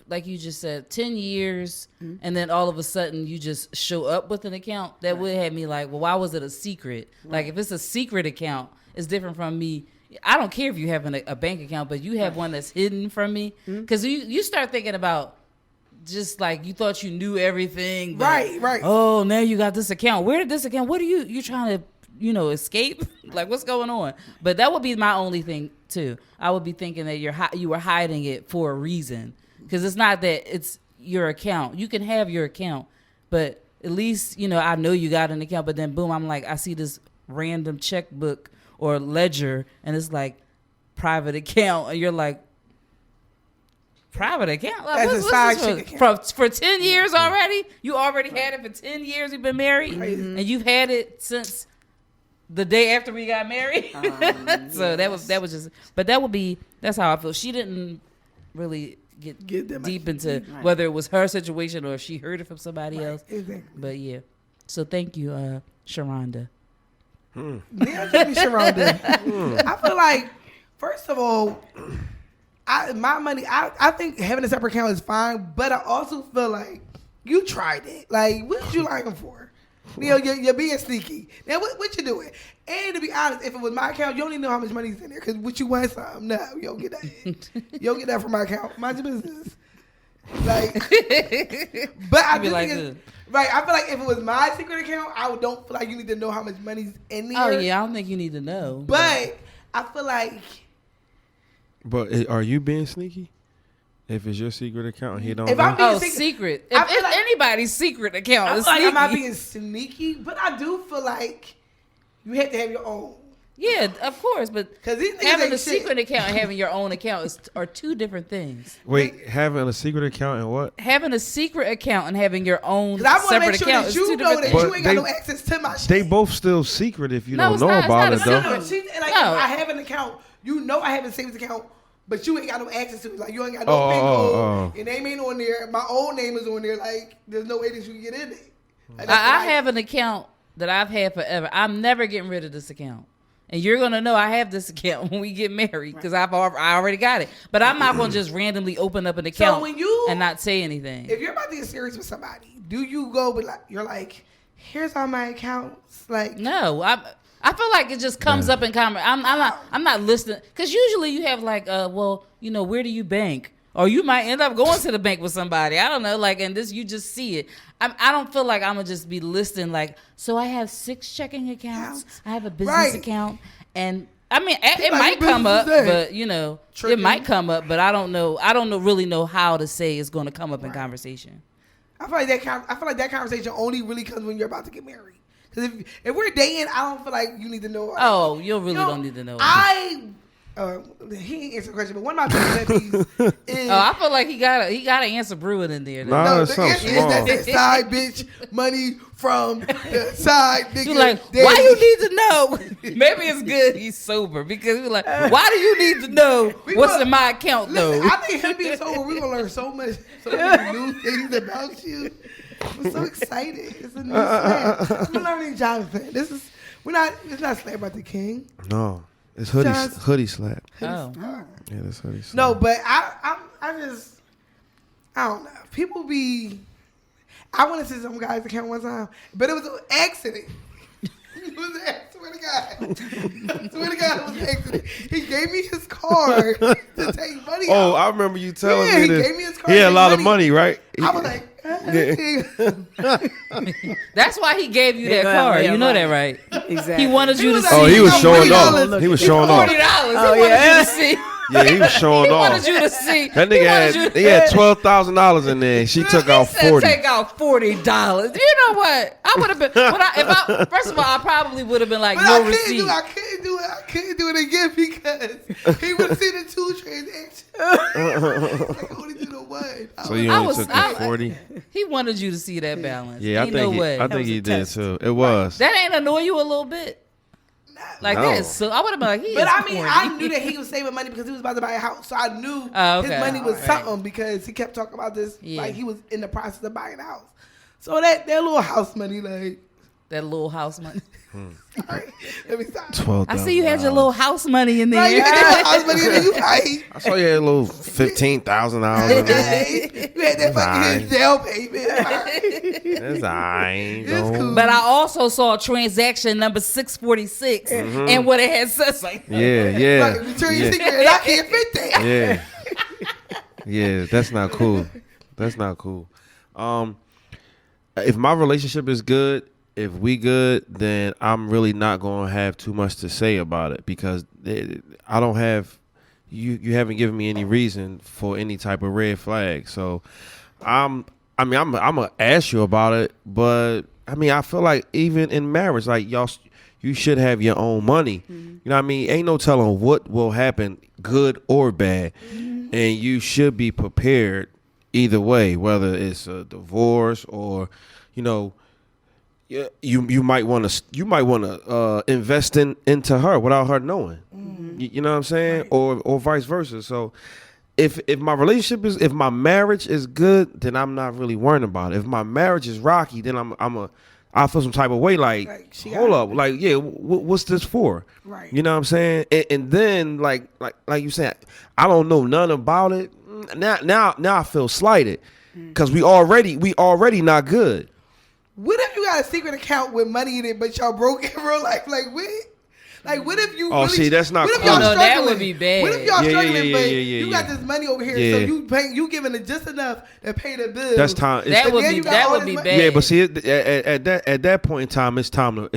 S2: like you just said, 10 years, and then all of a sudden you just show up with an account, that would have me like, well, why was it a secret? Like, if it's a secret account, it's different from me. I don't care if you have a bank account, but you have one that's hidden from me, because you start thinking about just like you thought you knew everything. But,
S3: Right.
S2: Oh, now you got this account. Where did this account? What are you trying to escape? Like, what's going on? But that would be my only thing too. I would be thinking that you were hiding it for a reason, because it's not that it's your account. You can have your account, but at least I know you got an account. But then boom, I'm like, I see this random checkbook or ledger, and it's like private account, and you're like, private account? Like,
S3: That's a side chick account.
S2: For 10 years already? You already had it for 10 years. You've been married, and you've had it since the day after we got married. So
S5: yes.
S2: that was just, but that's how I feel. She didn't really get
S3: them
S2: deep into
S5: Right.
S2: whether it was her situation or if she heard it from somebody else.
S3: Exactly.
S2: But yeah. So thank you, Sharonda.
S3: Now give me Sharonda. I feel like, first of all, my money, I think having a separate account is fine, but I also feel like you tried it. Like, what you lying for? You're being sneaky. Now, what you doing? And to be honest, if it was my account, you don't even know how much money's in there, because what you want some? No, you don't get that. You don't get that from my account. Mind your business. Like, but I do
S2: like,
S3: think it's, right. I feel like if it was my secret account, I don't feel like you need to know how much money's in there.
S2: Oh yeah, I don't think you need to know.
S3: But I feel like,
S1: But are you being sneaky? If it's your secret account, he don't
S3: If
S1: know.
S3: I'm being
S2: secret.
S3: I
S2: If
S3: feel like-
S2: anybody's secret account
S3: I
S2: is
S3: feel like
S2: sneaky.
S3: I'm not being sneaky, but I do feel like you have to have your own.
S2: Yeah, of course, but
S3: 'Cause these niggas
S2: having
S3: ain't
S2: a
S3: shit.
S2: secret account and having your own account are two different things.
S1: Wait, having a secret account and what?
S2: Having a secret account and having your own
S3: 'Cause I want to
S2: separate
S3: make sure
S2: account
S3: that
S2: is
S3: you
S2: two
S3: know
S2: different
S3: that
S2: things.
S3: you
S1: But
S3: ain't got
S1: they-
S3: no access to my shit.
S1: They both still secret if you
S2: No,
S1: don't
S2: it's
S1: know
S2: not- it's
S1: about
S2: not
S1: it
S2: a
S1: though.
S2: secret.
S3: She's like,
S2: No.
S3: if I have an account, you know I have a savings account, but you ain't got no access to it. Like, you ain't got no
S1: Oh,
S3: pin
S1: oh,
S3: code.
S1: oh.
S3: Your name ain't on there. My own name is on there. Like, there's no way that you can get in it. Like, that's
S2: I
S3: like-
S2: have an account that I've had forever. I'm never getting rid of this account. And you're gonna know I have this account when we get married, because I already got it. But I'm not gonna just randomly open up an account
S3: when you-
S2: and not say anything.
S3: If you're about to get serious with somebody, do you go with like, you're like, here's all my accounts? Like,
S2: No, I feel like it just comes up in conversation. I'm not listening, because usually you have like, well, where do you bank? Or you might end up going to the bank with somebody. I don't know, like, and this, you just see it. I don't feel like I'm gonna just be listing like, so I have 6 checking accounts. I have a business
S3: Right.
S2: account, and I mean, it
S3: like,
S2: might
S3: your
S2: come up,
S3: business is
S2: but it
S3: Tricking.
S2: might come up, but I don't know. I don't really know how to say it's going to come up in conversation.
S3: I feel like that conversation only really comes when you're about to get married. Because if we're dating, I don't feel like you need to know.
S2: Oh, you really don't need to know.
S3: He ain't answer the question, but one of my favorite pet peeves is.
S2: I feel like he got to answer brewing in there.
S1: Nah.
S3: no,
S1: that's
S3: the
S1: something
S3: answer is
S1: small.
S3: that side bitch money from the side nigga.
S2: You're like,
S3: daddy.
S2: why you need to know? Maybe it's good he's sober, because we're like, why do you need to know what's in my account though?
S3: Listen, I think him being sober, we're gonna learn so many new things about you. I'm so excited. It's a new slang. We're learning Jonathan. It's not slang about the king.
S1: No, it's
S3: John's-
S1: hoodie slap.
S2: Oh.
S1: Yeah, that's hoodie slap.
S3: No, but I don't know. People be. I want to see some guy's account one time, but it was an accident. It was an swear to God. Swear to God, it was an accident. He gave me his card to take money
S1: Oh,
S3: out.
S1: I remember you telling
S3: Yeah,
S1: me
S3: he
S1: this.
S3: gave me his card
S1: He had
S3: to
S1: a
S3: take
S1: lot of money, right?
S3: I was like,
S2: That's why he gave you that
S5: Yeah,
S2: card.
S5: yeah,
S2: You know
S5: right.
S2: that, right?
S5: Exactly.
S2: He wanted you to
S3: was
S2: see.
S3: like,
S1: Oh, he was
S3: got
S1: showing
S3: $40.
S1: off. He was showing off.
S2: $40.
S5: Oh,
S2: He wanted
S5: yeah.
S2: you to see.
S1: Yeah, he was showing
S2: He
S1: off.
S2: wanted you to see.
S1: That
S2: He
S1: nigga
S2: wanted you
S1: had
S2: to-
S1: he had $12,000 in there. She took out
S2: He said
S1: 40.
S2: take out $40. You know what? I would have been. First of all, I probably would have been like,
S3: but
S2: no
S3: I
S2: receipt.
S3: couldn't do it again because he would have seen the 2 transactions. I could only do the 1.
S1: So you
S2: I
S1: only
S2: was-
S1: took
S2: I-
S1: the 40.
S2: He wanted you to see that balance.
S1: Yeah, I
S2: Ain't no
S1: think
S2: way.
S1: I think
S5: was
S1: he
S5: a
S1: did
S5: test.
S1: too. It was.
S2: That ain't annoy you a little bit. Like
S1: No.
S2: that. So I would have been like, he
S3: But
S2: is
S3: I mean,
S2: corny.
S3: I knew that he was saving money because he was about to buy a house. So I knew
S2: Oh,
S3: his
S2: okay.
S3: money was
S2: Right.
S3: something because he kept talking about this.
S2: Yeah.
S3: Like he was in the process of buying a house. So that little house money, like,
S2: that little house money.
S3: sorry, let me stop.
S1: $12,000.
S2: I see you had your little house money in there.
S3: Like, you had that house money and then you right.
S1: I saw you had a little $15,000 in there.
S3: You had that fucking
S1: Right.
S3: jail payment.
S1: That's alright.
S3: It's cool.
S2: But I also saw transaction number 646 and what it had says like
S1: Yeah,
S3: Like, return your
S1: yeah,
S3: secret and I can't fit that.
S1: yeah, yeah. That's not cool. That's not cool. If my relationship is good, if we good, then I'm really not gonna have too much to say about it because I don't have you haven't given me any reason for any type of red flag. So I'm gonna ask you about it, but I mean I feel like even in marriage, like you should have your own money. You know what I mean? Ain't no telling what will happen, good or bad, and you should be prepared either way, whether it's a divorce or you know. Yeah, you might want to invest into her without her knowing. You know what I'm saying,
S3: Right.
S1: or vice versa. So if my marriage is good, then I'm not really worrying about it. If my marriage is rocky, then I feel some type of way. Like
S3: she
S1: hold
S3: got
S1: up, like yeah, what's this for?
S3: Right.
S1: You know what I'm saying? And then like you said, I don't know none about it. Now I feel slighted because we already not good.
S3: What if you got a secret account with money in it, but y'all broke in real life? Like, what? Like, what if you?
S1: Oh,
S3: really,
S1: see, that's not
S3: What if
S1: cool.
S3: y'all
S2: No, that
S3: struggling?
S2: would be bad.
S3: What if y'all
S1: Yeah, yeah,
S3: struggling,
S1: yeah,
S3: but
S1: yeah,
S3: you got
S1: yeah.
S3: this money over here,
S1: Yeah.
S3: so you giving it just enough to pay the bills?
S1: That's time.
S2: that
S3: But
S2: would
S3: then
S2: be
S3: you got all this
S2: bad.
S3: money-
S1: Yeah, but see, at that point in time, it's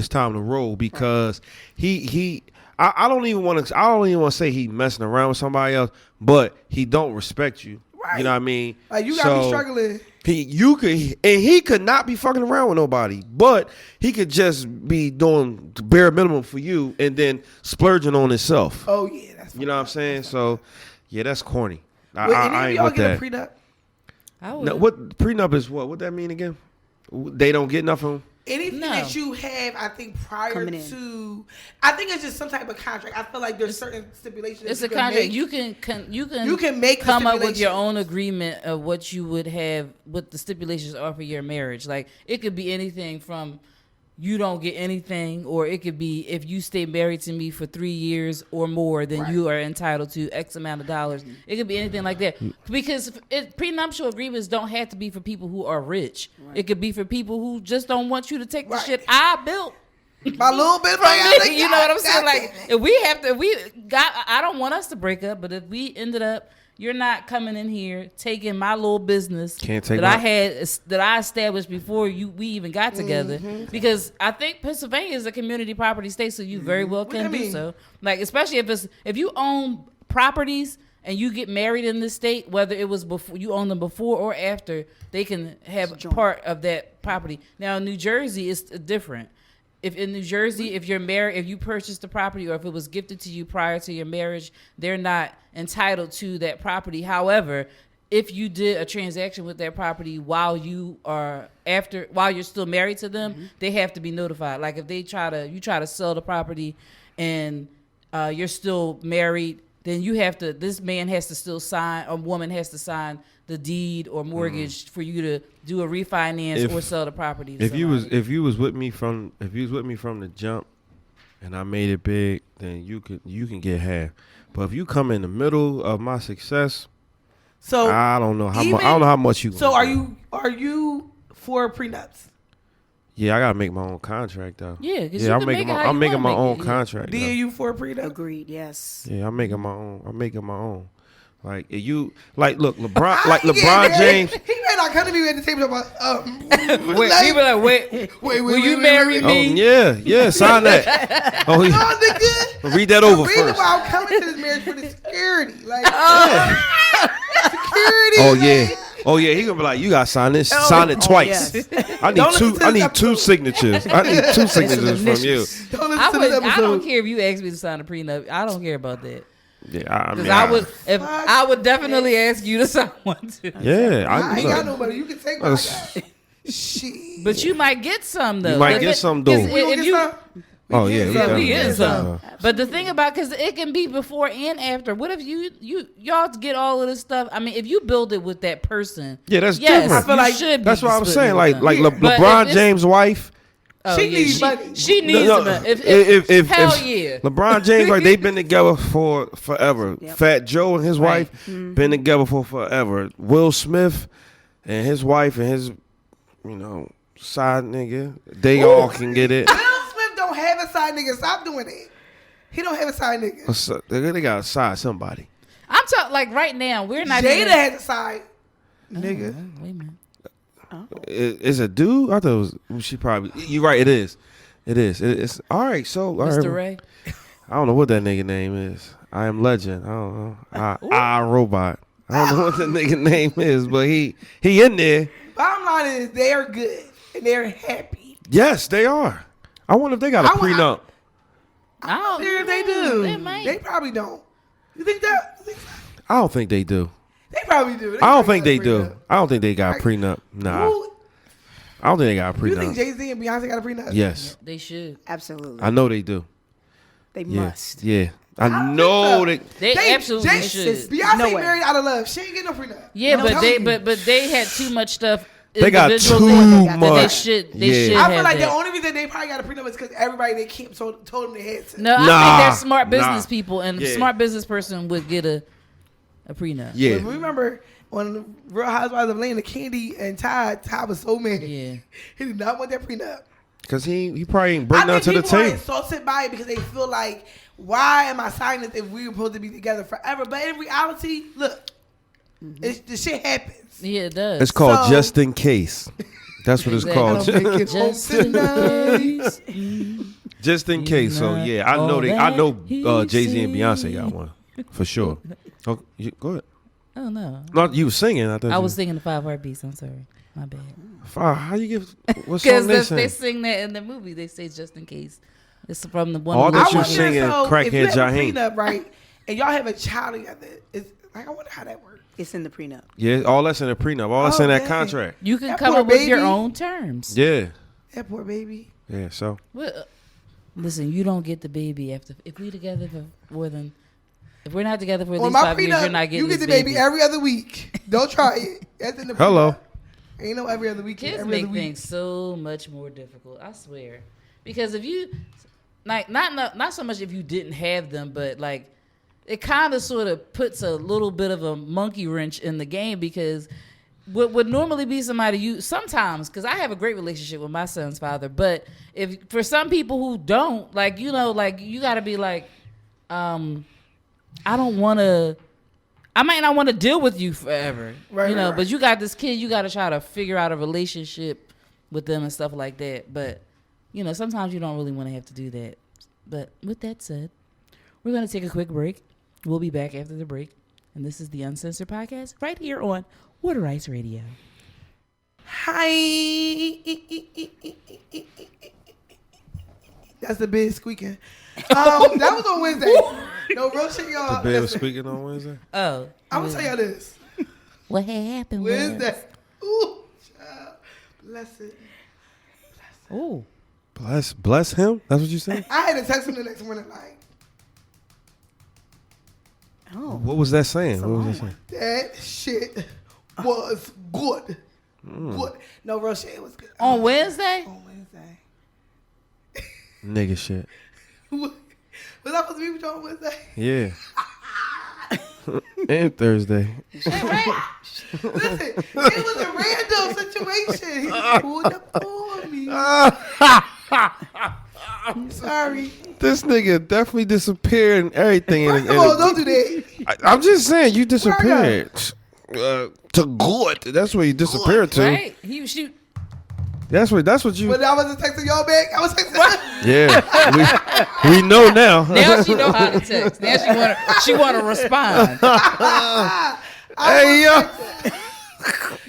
S1: time to roll because I don't even want to say he messing around with somebody else, but he don't respect you.
S3: Right.
S1: You know what I mean?
S3: Like, you gotta be
S1: So,
S3: struggling.
S1: He could not be fucking around with nobody, but he could just be doing the bare minimum for you and then splurging on himself.
S3: Oh yeah, that's.
S1: You know what I'm saying? So, yeah, that's corny.
S3: Would any
S1: I
S3: of
S1: ain't
S3: y'all
S1: with
S3: get
S1: that.
S3: a prenup?
S2: I would.
S1: No, what prenup is what? What that mean again? They don't get nothing.
S3: Anything
S2: No.
S3: that you have, I think prior
S5: Coming in.
S3: to, I think it's just some type of contract. I feel like there's certain stipulations.
S2: It's
S3: you
S2: a
S3: can
S2: contract.
S3: make.
S2: You can
S3: make the
S2: come up with your
S3: stipulations.
S2: own agreement of what you would have, what the stipulations are for your marriage. Like it could be anything from you don't get anything, or it could be if you stay married to me for 3 years or more, then
S3: Right.
S2: you are entitled to X amount of dollars. It could be anything like that. Because prenuptial agreements don't have to be for people who are rich. It could be for people who just don't want you to take the
S3: Right.
S2: shit I built.
S3: My little bit,
S2: You know what I'm saying? Like, I don't want us to break up, but if we ended up, you're not coming in here taking my little business
S1: Can't take
S2: that
S1: my-
S2: that I established before we even got together. Because I think Pennsylvania is a community property state, so you very well
S3: What
S2: can
S3: that
S2: do
S3: mean?
S2: so. Like, especially if you own properties and you get married in this state, whether it was before you own them before or after, they can have
S5: joint.
S2: part of that property. Now, in New Jersey, it's different. If in New Jersey, if you're married, if you purchased the property or if it was gifted to you prior to your marriage, they're not entitled to that property. However, if you did a transaction with that property while you're still married to them, they have to be notified. Like if you try to sell the property and you're still married then you have to. This man has to still sign, or woman has to sign the deed or mortgage for you to do a refinance or sell the property. To
S1: if you
S2: somebody.
S1: was with me from the jump, and I made it big, then you can get half. But if you come in the middle of my success,
S3: So
S1: I don't know how much. I don't know how much you.
S3: So
S1: gonna
S3: are you for prenups?
S1: Yeah, I gotta make my own contract though.
S2: Yeah, 'cause
S1: yeah,
S2: you
S1: I'm
S2: can
S1: making
S2: make it
S1: my
S2: how
S1: I'm
S2: you
S1: making my
S2: wanna
S1: own
S2: make it, yeah.
S1: contract.
S3: D,
S1: though.
S3: are you for a prenup?
S5: Agreed. Yes.
S1: Yeah, I'm making my own. I'm making my own. Like if you look, LeBron,
S3: Yeah,
S1: LeBron James.
S3: He may not come to me at the table about.
S2: Wait, people are like, wait, will you marry
S1: Oh
S2: me?
S1: yeah, sign that. Oh
S3: No,
S1: yeah,
S3: nigga.
S1: read that over
S3: The reason
S1: first.
S3: why I'm coming to this marriage for the security, like
S1: Yeah.
S3: security.
S1: Oh
S3: like,
S1: yeah. Oh yeah, he gonna be like, you gotta sign this, sign it twice.
S5: yes.
S1: I need
S3: Don't
S1: two.
S3: listen to
S1: I
S3: this
S1: need two
S3: episode.
S1: signatures. I need two signatures from you.
S3: Don't listen
S2: I
S3: to this
S2: would. I
S3: episode.
S2: don't care if you ask me to sign a prenup. I don't care about that.
S1: Yeah, I
S2: Because
S1: mean,
S2: I would. If
S3: Fuck
S2: I would definitely ask you to sign one too.
S1: Yeah,
S3: I ain't got
S1: look,
S3: no money. You can take my guy. Shit.
S2: But you might get some though.
S1: You might
S2: Like,
S1: get
S2: it-
S1: some,
S2: 'cause
S1: though.
S3: We gonna
S2: If
S3: get
S2: you,
S3: some?
S1: Oh yeah,
S3: get
S1: we
S3: some.
S1: definitely
S2: we get
S1: get
S2: some. But the thing about, because it can be before and after. What if y'all get all of this stuff? I mean, if you build it with that person,
S1: Yeah, that's
S2: yes,
S1: different.
S3: I feel
S2: you
S3: like
S2: should.
S1: That's
S2: be
S1: what I was saying.
S2: splitting
S1: Like
S2: with them. But
S1: LeBron
S2: if it's-
S1: James' wife.
S2: Oh,
S3: She
S2: yeah,
S3: needs money.
S2: She needs
S1: No,
S2: some. If hell yeah.
S1: LeBron James, like they've been together for forever.
S5: Yep.
S1: Fat Joe and his
S2: Right.
S1: wife been together for forever. Will Smith and his wife and his, side nigga, they all can get it.
S3: Will Smith don't have a side nigga. Stop doing it. He don't have a side nigga.
S1: They got to side somebody.
S2: I'm talking like right now. We're not.
S3: Jada
S2: even,
S3: has a side nigga.
S2: Wait a minute.
S1: Is a dude? I thought it was. She probably. You're right. It is. It's all right. So, all
S2: Mr.
S1: right.
S2: Ray.
S1: I don't know what that nigga name is. I am Legend. I don't know. I Robot. I don't know what that nigga name is, but he in there.
S3: Bottom line is they are good and they're happy.
S1: Yes, they are. I wonder if they got a
S3: I wa-
S1: prenup.
S2: I don't.
S3: If they do.
S2: They might.
S3: They probably don't. You think that?
S1: I don't think they do.
S3: They probably do.
S1: I don't think they do. I don't think they got a prenup. Nah.
S3: Who,
S1: I don't think they got a
S3: you think
S1: prenup.
S3: Jay-Z and Beyonce got a prenup?
S1: Yes.
S2: They should.
S5: Absolutely.
S1: I know they do.
S5: They
S1: Yeah.
S5: must.
S1: Yeah.
S3: I
S1: I
S3: don't
S1: know
S3: think
S1: they.
S2: They absolutely
S3: Jay-
S2: should.
S3: Beyonce
S5: No way.
S3: married out of love. She ain't get no prenup.
S2: Yeah,
S3: I'm
S2: but
S3: telling you.
S2: but they had too much stuff.
S1: They got
S2: individually
S1: too
S2: that
S1: much.
S2: They should. They
S1: Yeah.
S2: should
S3: I
S2: have
S3: feel like
S2: that.
S3: the only reason they probably got a prenup is because everybody they keep told them they had to.
S2: No, I think
S1: Nah,
S2: they're smart business
S1: nah.
S2: people, and
S1: Yeah.
S2: a smart business person would get a prenup.
S1: Yeah.
S3: But remember on the Real Housewives of Atlanta, Candy and Todd was so mad.
S2: Yeah.
S3: He did not want that prenup.
S1: Because he probably ain't bring nothing to the
S3: people are
S1: table.
S3: insulted by it because they feel like, why am I signing this if we were supposed to be together forever? But in reality, look, the shit happens.
S2: Yeah, it does.
S1: It's called
S3: So-
S1: Just in Case. That's what it's
S2: Exactly.
S1: called.
S3: I'll make it home
S2: Just in
S3: tonight.
S2: case.
S1: Just in case. So
S2: not
S1: yeah, I know
S2: all
S1: they. I know
S2: that he
S1: Jay-Z and Beyonce
S2: said.
S1: got one for sure. Oh, go ahead.
S2: Oh no,
S1: Not you singing. I thought
S2: I
S1: you-
S2: was singing the 5 Heartbeats. I'm sorry, my bad.
S1: How you give? What
S2: Because
S1: song they
S2: they
S1: sing?
S2: sing that in the movie. They say just in case. It's from the one.
S1: Oh, I
S2: movie.
S1: thought you
S3: wonder,
S1: singing
S3: if you
S1: Crackhead
S3: have a
S1: Jaheim.
S3: prenup, right, and y'all have a child together, it's like I wonder how that works.
S5: It's in the prenup.
S1: Yeah, all that's in the prenup. All that's
S3: Oh,
S1: in that
S3: dang.
S1: contract.
S2: You can
S3: That
S2: come
S3: poor
S2: up with your
S3: baby.
S2: own terms.
S1: Yeah,
S3: That poor baby.
S1: yeah. So
S2: Well, listen, you don't get the baby if we together for more than. If we're not together for at
S3: On
S2: least
S3: my
S2: 5 years, you're
S3: prenup,
S2: not getting
S3: you get
S2: this
S3: the baby every other week. Don't try it. That's in the prenup.
S1: hello.
S3: Ain't no every other week.
S2: Kids
S3: every
S2: make
S3: other week.
S2: things so much more difficult. I swear, because if you, like, not so much if you didn't have them, but like, it kind of sort of puts a little bit of a monkey wrench in the game because what would normally be somebody you sometimes, because I have a great relationship with my son's father, but if for some people who don't, like, you know, like you got to be like, I don't want to. I might not want to deal with you forever,
S3: Right,
S2: you know.
S3: right.
S2: But you got this kid, you got to try to figure out a relationship with them and stuff like that. But you know, sometimes you don't really want to have to do that. But with that said, we're gonna take a quick break. We'll be back after the break, and this is the Uncensored Podcast right here on Water Ice Radio.
S3: Hi. That's the bed squeaking. That was on Wednesday. No real shit, y'all.
S1: The bed was
S3: Listen,
S1: speaking on Wednesday.
S2: Oh,
S3: I'm gonna tell y'all this.
S2: what happened?
S3: Wednesday. Ooh, child. Bless it.
S2: Oh,
S1: Bless him. That's what you said.
S3: I had to text him the next morning like,
S1: What was that saying? What was that saying?
S3: That shit was good. Good. No, real shit. It was good.
S2: On Wednesday?
S3: On Wednesday.
S1: Nigga shit.
S3: Was I supposed to be with you on Wednesday?
S1: Yeah. And Thursday.
S3: Listen, it was a random situation. He just pulled up on me. I'm sorry.
S1: This nigga definitely disappeared and everything.
S3: First of all, don't do that.
S1: I'm just saying, you disappeared. To good. That's where you disappeared to.
S2: Right? He was shoot.
S1: That's what you.
S3: But I wasn't texting y'all back. I was texting.
S1: Yeah. we know now.
S2: Now she know how to text. Now she wanna respond.
S1: Hey, yo.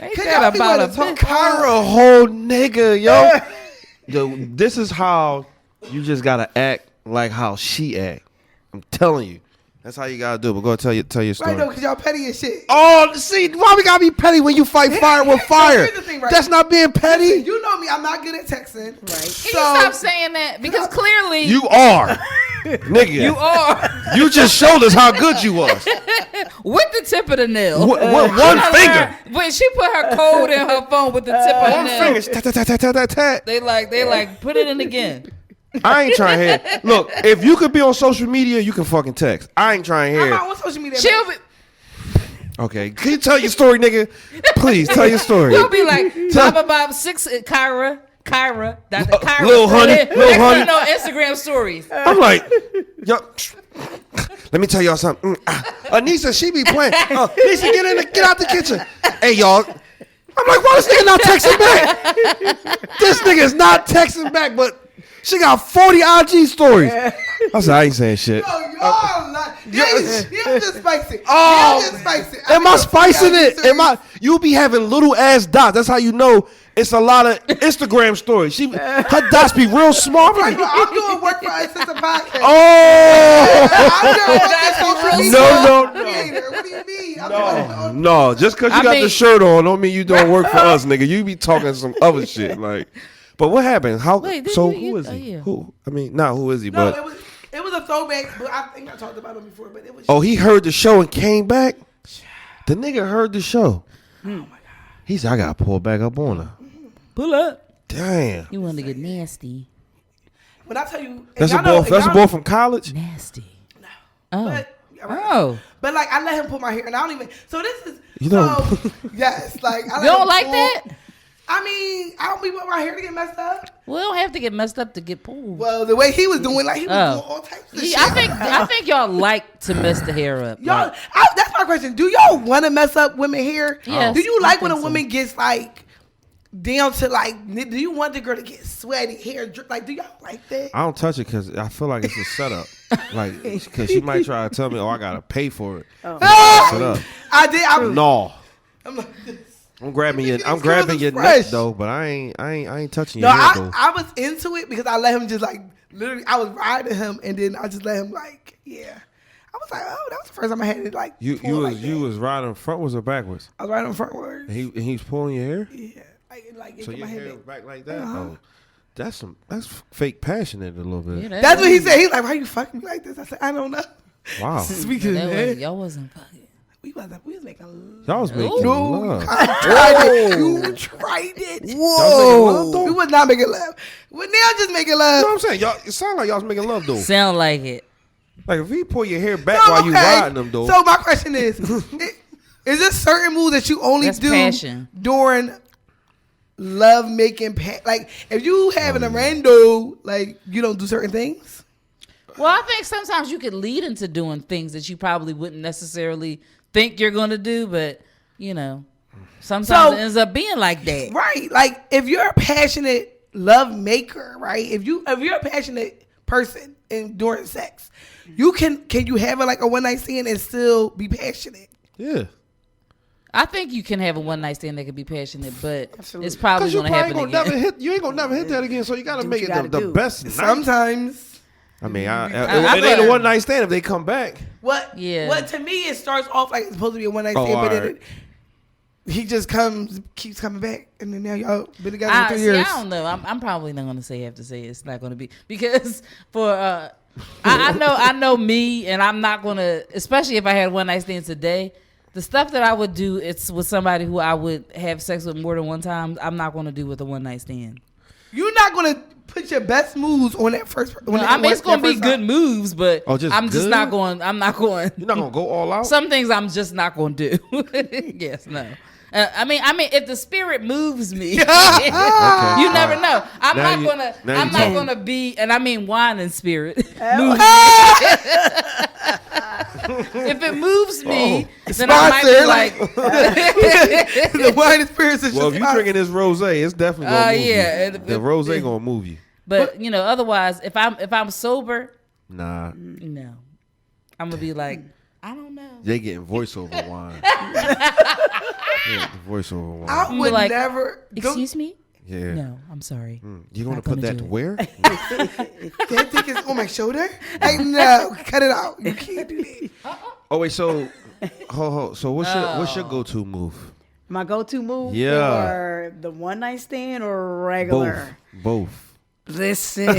S2: Ain't
S3: Can
S2: that
S3: y'all be
S2: about
S3: wanna
S2: a
S3: talk
S2: bitch?
S1: You're a whole nigga, yo. Yo, this is how you just gotta act like how she act. I'm telling you. That's how you gotta do it. But go tell your story.
S3: Right though, because y'all petty as shit.
S1: Oh, see, why we gotta be petty when you fight fire with fire?
S3: Here's the thing, right?
S1: That's not being petty.
S3: Listen, you know me, I'm not good at texting. Right.
S2: Can you stop saying that? Because clearly
S1: You are, nigga.
S2: you are
S1: You just showed us how good you was.
S2: with the tip of the nail.
S1: What, one finger.
S2: When she put her code in her phone with the tip of the
S1: One
S2: nail.
S1: finger. Tat, tat, tat, tat, tat, tat.
S2: They like put it in again.
S1: I ain't trying to hear. Look, if you could be on social media, you can fucking text. I ain't trying to
S3: I'm
S1: hear.
S3: not on social media.
S2: She'll be
S1: Okay, can you tell your story, nigga? Please tell your story.
S2: You'll be like Bob 6 Kyra. Dr. Kyra.
S1: Lil honey,
S2: Next
S1: Lil
S2: thing
S1: honey.
S2: you know, Instagram stories.
S1: I'm like, yo, let me tell y'all something. Anissa, she be playing. Anissa, get out the kitchen. Hey, y'all. I'm like, why this nigga not texting back? This nigga is not texting back, but she got 40 IG stories. I said, I ain't saying shit.
S3: Yo, y'all not. You're just spicy.
S1: Oh,
S3: You're just spicy.
S1: am I spicing it? You be having little ass dots. That's how you know it's a lot of Instagram stories. Her dots be real small.
S3: Right, bro, I'm doing work for us. It's a podcast.
S1: Oh.
S3: I'm doing work for social media.
S1: No.
S3: Creator. What do you mean? I'm doing
S1: No, just because you
S2: I
S1: got
S2: mean-
S1: the shirt on don't mean you don't work for us, nigga. You be talking some other shit. Like, but what happened? How?
S2: Wait, did
S1: So
S2: you-
S1: who is he?
S2: yeah.
S1: Who? I mean, not who is he,
S3: No,
S1: but
S3: it was a throwback, but I think I talked about him before, but it was
S1: he heard the show and came back. The nigga heard the show.
S3: oh my god.
S1: He said, I gotta pull back up on her.
S2: Pull up.
S1: Damn.
S2: You want to get nasty.
S3: When I tell you
S1: That's a
S3: y'all know-
S1: boy. That's a
S3: y'all-
S1: boy from college.
S2: Nasty.
S3: But,
S2: Oh.
S3: But like I let him put my hair, and I don't even. So this is
S1: You don't-
S3: so yes, like I let
S2: You don't
S3: him
S2: like
S3: pull-
S2: that?
S3: I mean, I don't be want my hair to get messed up.
S2: We don't have to get messed up to get pulled.
S3: Well, the way he was doing, like he was
S2: Oh.
S3: doing all types of
S2: Yeah,
S3: shit.
S2: I think y'all like to mess the hair up.
S3: Y'all,
S2: Like,
S3: that's my question. Do y'all want to mess up women hair?
S2: Yes,
S3: Do you
S2: I
S3: like when a
S2: think so.
S3: woman gets like down to like? Do you want the girl to get sweaty hair? Like, do y'all like that?
S1: I don't touch it because I feel like it's a setup. Like, because she might try to tell me, I gotta pay for it. Set up.
S3: I did.
S1: No.
S3: I'm like this.
S1: I'm grabbing your
S3: This
S1: I'm
S3: girl
S1: grabbing
S3: is
S1: your
S3: fresh.
S1: neck though, but I ain't touching
S3: No,
S1: your hair though.
S3: I was into it because I let him just like literally. I was riding him, and then I just let him like yeah. I was like, oh, that was the first time I had it like.
S1: You
S3: pull
S1: was
S3: like
S1: you
S3: that.
S1: was riding frontwards or backwards?
S3: I was riding frontwards.
S1: And he's pulling your hair?
S3: Yeah, like
S1: So
S3: get
S1: your
S3: my
S1: hair
S3: head
S1: was
S3: back.
S1: back like that?
S3: Uh-huh.
S1: Oh. That's fake passionate a little bit.
S2: yeah,
S3: That's what he said. He's like, why you fucking me like this? I said, I don't know.
S1: Wow.
S3: Speaking of that,
S2: y'all wasn't fucking.
S3: we was making love.
S1: Y'all was making
S3: No,
S1: love.
S3: you tried it. You tried it.
S1: Whoa.
S3: We was not making love. We're now just making love.
S1: You know what I'm saying? Y'all, it sound like y'all was making love though.
S2: Sound like it.
S1: Like if he pull your hair back
S3: No,
S1: while you
S3: okay.
S1: riding them though.
S3: So my question is there certain moves that you only
S2: That's
S3: do
S2: passion.
S3: during love making? Like if you having
S1: Oh,
S3: a rando, like you don't do certain things.
S2: Well, I think sometimes you could lead into doing things that you probably wouldn't necessarily think you're going to do, but you know, sometimes
S3: So-
S2: it ends up being like that.
S3: Right. Like if you're a passionate love maker, right? If you're a passionate person and during sex, you can you have it like a one night stand and still be passionate?
S1: Yeah.
S2: I think you can have a one night stand that could be passionate, but
S5: Absolutely.
S2: it's probably
S1: Cause you
S2: going to happen
S1: probably gonna
S2: again.
S1: never hit. You ain't gonna never hit that again. So you gotta
S5: Do what
S1: make
S5: you
S1: it
S5: gotta
S1: the
S5: do.
S1: best night.
S3: Sometimes.
S1: I mean,
S2: I
S1: it ain't
S2: thought-
S1: a one night stand if they come back.
S3: What to me it starts off like it's supposed to be a one night stand, but then
S1: alright.
S3: he just keeps coming back, and then now y'all been together
S2: I
S3: for 3 years.
S2: don't know. I'm probably not going to have to say it's not going to be because for I know me, and I'm not gonna, especially if I had one night stand today. The stuff that I would do, it's with somebody who I would have sex with more than one time. I'm not gonna do with a one night stand.
S3: You're not gonna put your best moves on that first.
S2: It's gonna be good moves, but
S1: just
S2: I'm just
S1: good?
S2: not going. I'm not going.
S1: You're not gonna go all out.
S2: Some things I'm just not gonna do. Yes, no. I mean, if the spirit moves me, you never know. I'm not gonna be, and I mean wine and spirit. Move me. If it moves me, then I might be like,
S3: the wine and spirits is
S1: well, if you're drinking this rosé, it's definitely gonna move
S2: yeah,
S1: you. The rosé gonna move you.
S2: But otherwise, if I'm sober,
S1: Nah,
S2: no, I'm gonna be like, I don't know.
S1: they getting voiceover wine. Voiceover wine.
S3: I would
S2: like,
S3: never.
S2: Excuse me?
S1: Yeah.
S2: No, I'm sorry.
S1: You gonna
S2: Not
S1: put
S2: gonna
S1: that
S2: do
S1: to
S2: it.
S1: where?
S3: That dick is on my shoulder. Like, no, cut it out. You can't do that.
S1: Oh wait, so so what's your go-to move?
S5: My go-to move
S1: Yeah.
S5: for the one night stand or regular?
S1: Both.
S5: Listen,
S3: What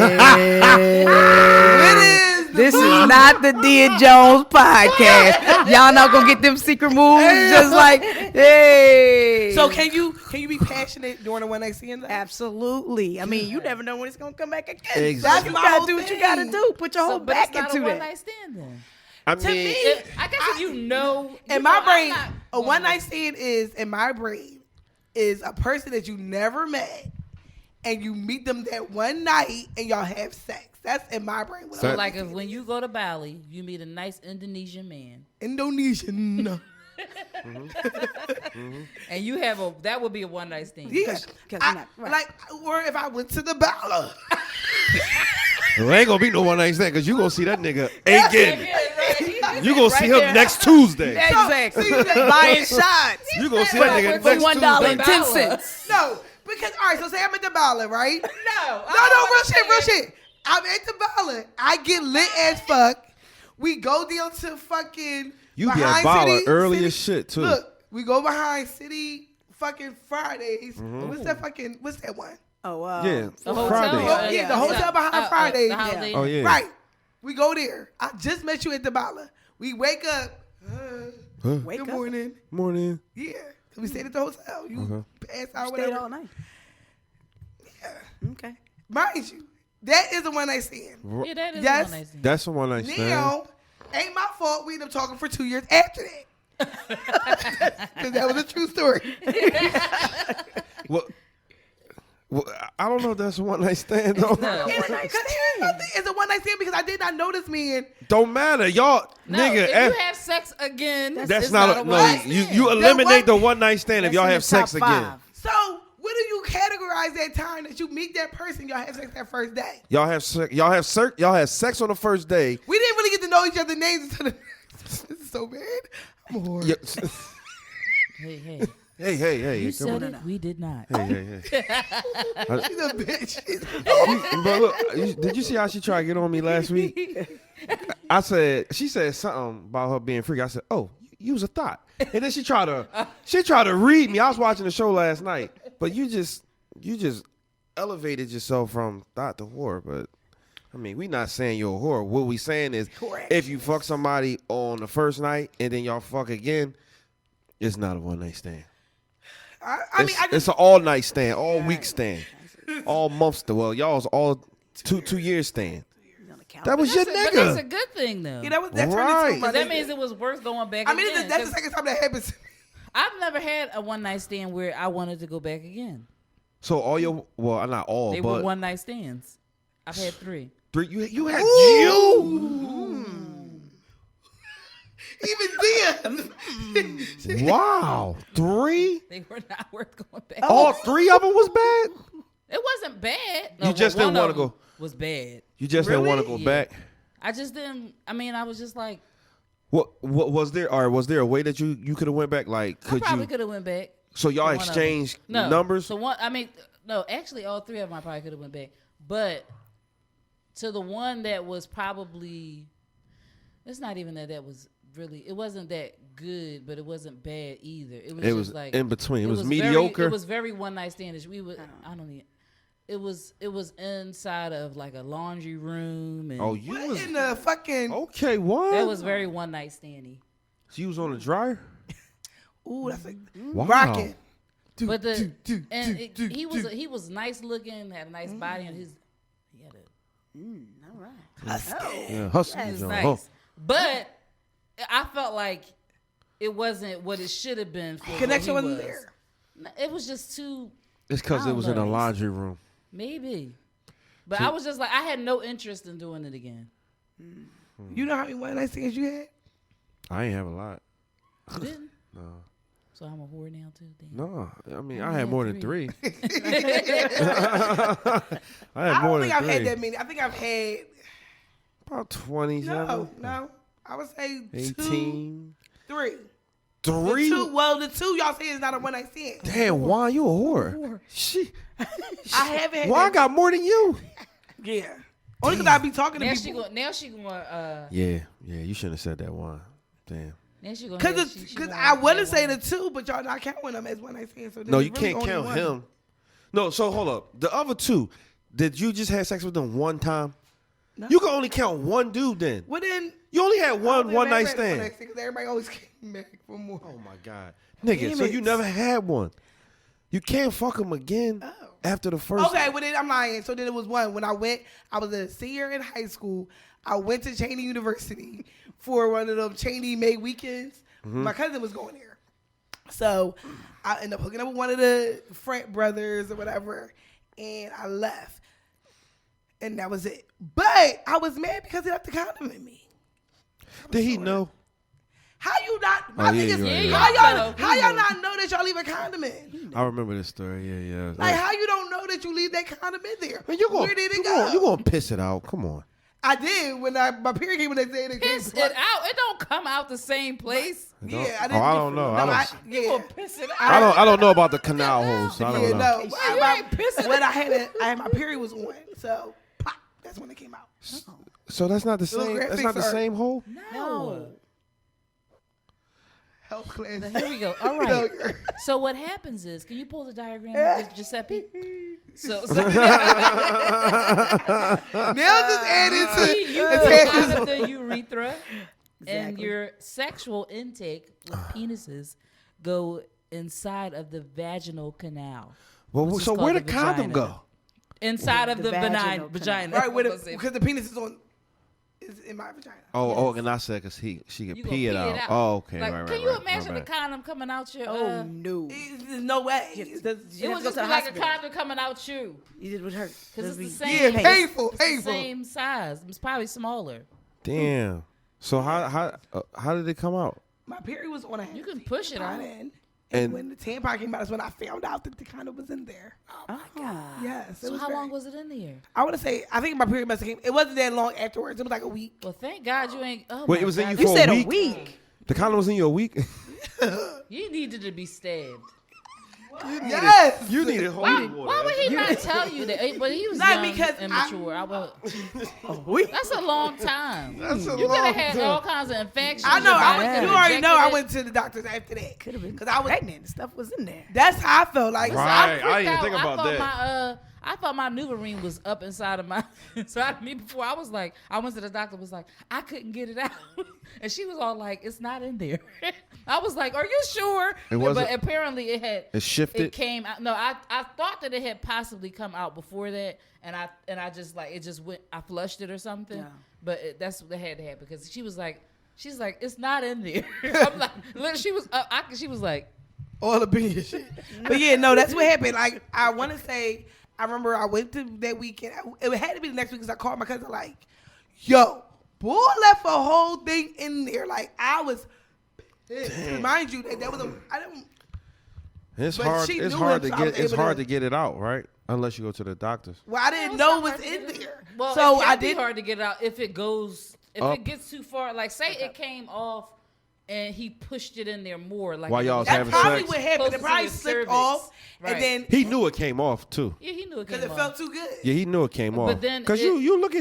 S3: is the
S5: this is not the Dia Jones podcast. Y'all not gonna get them secret moves. Just like, hey.
S3: So can you be passionate during a one night stand?
S5: Absolutely. I mean, you never know when it's gonna come back again.
S1: Exactly.
S5: You
S3: That's my
S5: gotta
S3: whole
S5: do what you
S3: thing.
S5: gotta do. Put your whole
S2: But
S5: back
S2: it's not
S5: into
S2: a one
S5: that.
S2: night stand then.
S1: I
S3: To
S1: mean,
S3: me,
S2: I guess if you know,
S3: in my brain,
S2: I'm not
S3: a
S2: going
S3: one
S2: to-
S3: night stand is in my brain is a person that you never met, and you meet them that one night and y'all have sex. That's in my brain. What
S1: So,
S3: a
S2: Like if when you go to Bali, you meet a nice Indonesian man,
S3: Indonesian.
S2: and you have that would be a one night stand.
S3: Yeah,
S5: 'Cause you're not- right.
S3: like, or if I went to the Bala.
S1: there ain't gonna be no one night stand because you gonna see that nigga again. You gonna see him
S5: there.
S1: next Tuesday.
S5: Exactly. Buying shots.
S1: You gonna see that nigga
S2: for
S1: next Tuesday.
S5: $1.10.
S3: No, because all right. So say I'm at the Bala, right?
S2: No,
S3: No, real shit. I'm at the Bala. I get lit as fuck. We go down to fucking.
S1: You get
S3: behind
S1: baller
S3: City-
S1: early
S3: City-
S1: as shit too.
S3: Look, we go behind City fucking Fridays.
S1: Mm-hmm.
S3: What's that one?
S5: Oh,
S1: Yeah,
S2: The hotel.
S1: Friday.
S3: Oh, yeah, the hotel behind Fridays.
S2: the Holiday Inn.
S1: Oh yeah.
S3: Right. We go there. I just met you at the Bala. We wake up.
S1: Huh?
S5: Wake
S3: Good
S5: up.
S3: morning.
S1: Morning.
S3: Yeah. We stayed at the hotel. You pass out,
S5: Stayed
S3: whatever.
S5: all night. Okay.
S3: Mind you, that is a one night stand.
S2: Yeah, that is
S3: Yes.
S2: one night stand.
S1: That's a one night stand.
S3: Now, ain't my fault we ended up talking for 2 years after that. Because that was a true story.
S1: Well, I don't know if that's a one night stand though.
S2: No.
S3: Because here's something. It's a one night stand because I did not know this man.
S1: Don't matter, y'all.
S2: No,
S1: nigga.
S2: if you have sex again,
S1: that's
S2: it's
S1: not a,
S2: one
S1: no.
S2: night
S1: You
S2: stand.
S1: eliminate the one night stand if
S5: That's
S1: y'all
S5: in the
S1: have sex
S5: top
S1: again.
S5: 5.
S3: So, what do you categorize that time that you meet that person, y'all have sex that first day?
S1: Y'all have sex on the first day.
S3: We didn't really get to know each other's names until the. This is so bad. I'm a whore.
S1: Yeah.
S2: Hey,
S1: hey.
S2: you
S1: come
S2: said
S1: on.
S2: it. We did not.
S1: Hey.
S3: She's a bitch.
S1: But look, did you see how she tried to get on me last week? She said something about her being freaky. I said, oh, you was a thought. And then she tried to read me. I was watching the show last night, but you just elevated yourself from thought to whore. But I mean, we not saying you're a whore. What we saying is,
S3: Correct.
S1: if you fuck somebody on the first night and then y'all fuck again, it's not a one night stand.
S3: I mean,
S1: It's an all night stand, all week stand, all month stand. Well, y'all's all two years stand. That was your
S2: But that's a
S1: nigga.
S2: good thing though.
S3: yeah, that turned
S1: Right.
S3: into my
S2: 'Cause that
S3: nigga.
S2: means it was worth going back
S3: I mean,
S2: again.
S3: that's the
S2: 'Cause
S3: second time that happens to me.
S2: I've never had a one night stand where I wanted to go back again.
S1: So all your not all,
S2: They were
S1: but
S2: one night stands. I've had 3.
S1: three. You had you.
S3: Even then.
S1: Wow, 3.
S2: They were not worth going back.
S1: All 3 of them was bad.
S2: It wasn't bad.
S1: You just
S2: one
S1: didn't wanna
S2: of them
S1: go.
S2: Was bad.
S1: You just didn't want to go
S2: Yeah.
S1: back.
S2: I just didn't. I mean, I was just like,
S1: What was there? Or was there a way that you could have went back? Like,
S2: I
S1: could
S2: probably
S1: you?
S2: could have went back.
S1: So y'all
S2: one of them.
S1: exchanged
S2: No
S1: numbers.
S2: So one. I mean, no. Actually, all 3 of them I probably could have went back. But to the one that was probably, it's not even that was really. It wasn't that good, but it wasn't bad either. It was
S1: It
S2: just
S1: was
S2: like
S1: in between. It was
S2: very-
S1: mediocre.
S2: it was very one night standish. We would. I don't even. it was inside of like a laundry room, and
S1: Oh, you
S3: What
S1: was
S3: in the fucking?
S1: okay. What?
S2: that was very one night standy.
S1: She was on the dryer.
S3: Ooh, that's like
S1: Wow.
S3: rocking.
S2: But he was nice looking, had a nice body, and he had a
S5: All right.
S1: Yeah, hustle.
S2: he was
S1: John.
S2: nice.
S1: Huh.
S2: But I felt like it wasn't what it should have been. For
S3: Connection
S2: what he
S3: wasn't
S2: was.
S3: there.
S2: It was just too
S1: It's because
S2: I
S1: it
S2: don't
S1: was in
S2: know.
S1: a laundry room.
S2: maybe. But I was just like, I had no interest in doing it again.
S3: You know how many one night stands you had?
S1: I ain't have a lot.
S2: You didn't?
S1: No.
S2: So I'm a whore now too. Damn.
S1: No, I mean,
S2: I
S1: I
S2: only
S1: had
S2: had
S1: more than
S2: 3.
S1: 3. I had
S3: I
S1: more
S3: don't
S1: than
S3: think I've
S1: 3.
S3: had that many. I think I've had
S1: About 27.
S3: no. I would say 2,
S1: 18.
S3: 3.
S1: 3?
S3: The 2 y'all say is not a one night stand.
S1: Damn, Juan, you a whore. She,
S3: I haven't had
S1: Juan
S3: that.
S1: got more than you.
S3: Yeah. Only because I be talking to
S2: Now
S3: people.
S2: she going
S1: Yeah, you shouldn't have said that, Juan. Damn.
S2: now she going
S3: Because I want to say the 2, but y'all not counting them as one night stands. So
S1: No,
S3: there's
S1: you
S3: really
S1: can't
S3: only
S1: count
S3: one.
S1: him. No, so hold up. The other 2, did you just have sex with them one time?
S3: No.
S1: You can only count one dude then.
S3: Well then,
S1: You only had one night
S3: stand.
S1: stand.
S3: Because everybody always came back for more.
S1: Oh my God. Nigga,
S3: Damn
S1: so
S3: it.
S1: you never had one. You can't fuck him again after the first.
S3: Okay, well then I'm lying. So then it was one. When I went, I was a senior in high school. I went to Cheney University for one of them Cheney May weekends. My cousin was going there. So I ended up hooking up with one of the frat brothers or whatever. And I left. And that was it. But I was mad because he left the condom in me.
S1: Did he know?
S3: How you not?
S1: Oh, yeah, you're right,
S3: How y'all not know that y'all leave a condom in?
S1: I remember this story. Yeah.
S3: Like how you don't know that you leave that condom in there?
S1: Man, you
S3: Where did it go?
S1: You gonna piss it out? Come on.
S3: I did when my period came when they said it came.
S2: piss it out. It don't come out the same place.
S3: Yeah, I
S1: Oh,
S3: didn't.
S1: I don't know.
S2: You gonna piss it out?
S1: I don't know about the canal holes. So I don't
S3: Yeah,
S1: know.
S3: no.
S2: You ain't pissing
S3: When I had my period was on, so pop, that's when it came out.
S1: So that's not the
S3: Little
S1: same. That's
S3: graphics
S1: not the
S3: are-
S1: same hole.
S2: No.
S3: Health class.
S2: Here we go. All right. So what happens is, can you pull the diagram, Giuseppe? So
S3: Now just add it
S2: you
S3: to
S2: go
S3: attach
S2: out of
S3: this-
S2: the urethra, and
S5: Exactly.
S2: your sexual intake with penises go inside of the vaginal canal.
S1: Well,
S2: which is
S1: so
S2: called
S1: where
S2: the
S1: the condom
S2: vagina.
S1: go?
S2: Inside of
S5: The
S2: the
S5: vaginal
S2: vagina.
S3: Right,
S2: I'm gonna say-
S3: because the penis is in my vagina.
S1: Oh, and I said because she could
S2: You gonna
S1: pee it out. Oh, okay,
S2: Like,
S1: right.
S2: can you
S1: right,
S2: imagine
S1: my
S2: the
S1: bad.
S2: condom coming out your?
S5: Oh no!
S3: There's no way.
S2: It would just be like a condom coming out you,
S5: It would hurt
S2: because it's the
S5: It'd be
S2: same.
S3: Yeah, painful,
S2: It's the
S3: painful.
S2: same size. It's probably smaller.
S1: Damn. So how did it come out?
S3: My period was on a
S2: You can push it
S3: tampon
S2: out.
S3: in,
S1: And-
S3: and when the tampon came out, is when I found out that the condom was in there.
S5: Oh my God!
S3: Yes.
S2: So how long was it in there?
S3: I want to say, I think my period must have came. It wasn't that long afterwards. It was like a week.
S2: Well, thank God you ain't. Oh
S1: Wait,
S2: my
S1: it was in
S2: God.
S1: you
S5: You
S1: for
S5: said
S1: a week? The condom was in you a week?
S2: You needed to be stabbed.
S3: Yes.
S1: You needed holy water.
S2: Why would he not tell you that? But he was
S3: Not
S2: young
S3: because
S2: and mature. That's a long time.
S1: That's a
S2: You could
S1: long
S2: have had
S1: time.
S2: all kinds of infections.
S3: I know.
S2: Your body
S3: You
S2: could've
S3: already know. I
S2: rejected
S3: went to the doctors after that.
S5: Could have been
S3: 'Cause I was
S5: pregnant. Stuff was in there.
S3: That's how I felt. Like
S2: Listen,
S1: Right.
S2: freaked
S1: I didn't
S2: out.
S1: think about
S2: thought
S1: that.
S2: I thought my Nuvarine was up inside of me before. I was like, I went to the doctor. Was like, I couldn't get it out, and she was all like, "It's not in there." I was like, "Are you sure?"
S1: It wasn't-
S2: But apparently,
S1: It shifted?
S2: It came out. No, I thought that it had possibly come out before that, and I just like it just went. I flushed it or something.
S5: Yeah.
S2: But that's what had to happen because she's like, it's not in there. I'm like, literally, she was like.
S3: all up in your shit. But yeah, no, that's what happened. Like I want to say, I remember I went to that weekend. It had to be the next week because I called my cousin like, "Yo, boy left a whole thing in there." Like I was pissed. Mind you, that was I don't.
S1: It's
S3: But
S1: hard.
S3: she
S1: It's
S3: knew
S1: hard
S3: it,
S1: to
S3: so I was
S1: get. It's
S3: able
S1: hard
S3: to-
S1: to get it out, right? Unless you go to the doctors.
S3: Well, I didn't
S2: It's
S3: know
S2: not
S3: what's
S2: hard to
S3: in
S2: get it-
S3: there.
S2: Well,
S3: so
S2: it
S3: I
S2: can be
S3: didn't.
S2: hard to get it out if it goes if
S1: Up.
S2: it gets too far. Like say it came off and he pushed it in there more. Like
S1: While
S2: it
S1: y'all
S2: was
S1: was
S3: That's
S1: having
S3: probably
S1: sex.
S3: what happened.
S2: close
S3: It
S2: to
S3: probably
S2: your
S3: slipped
S2: cervix.
S3: off,
S2: Right.
S3: and then
S1: He knew it came off too.
S2: Yeah, he knew it
S3: because
S2: came
S3: it
S2: off.
S3: felt too good.
S1: Yeah, he knew it came
S2: But
S1: off.
S2: then
S1: Cause
S2: it-
S1: you look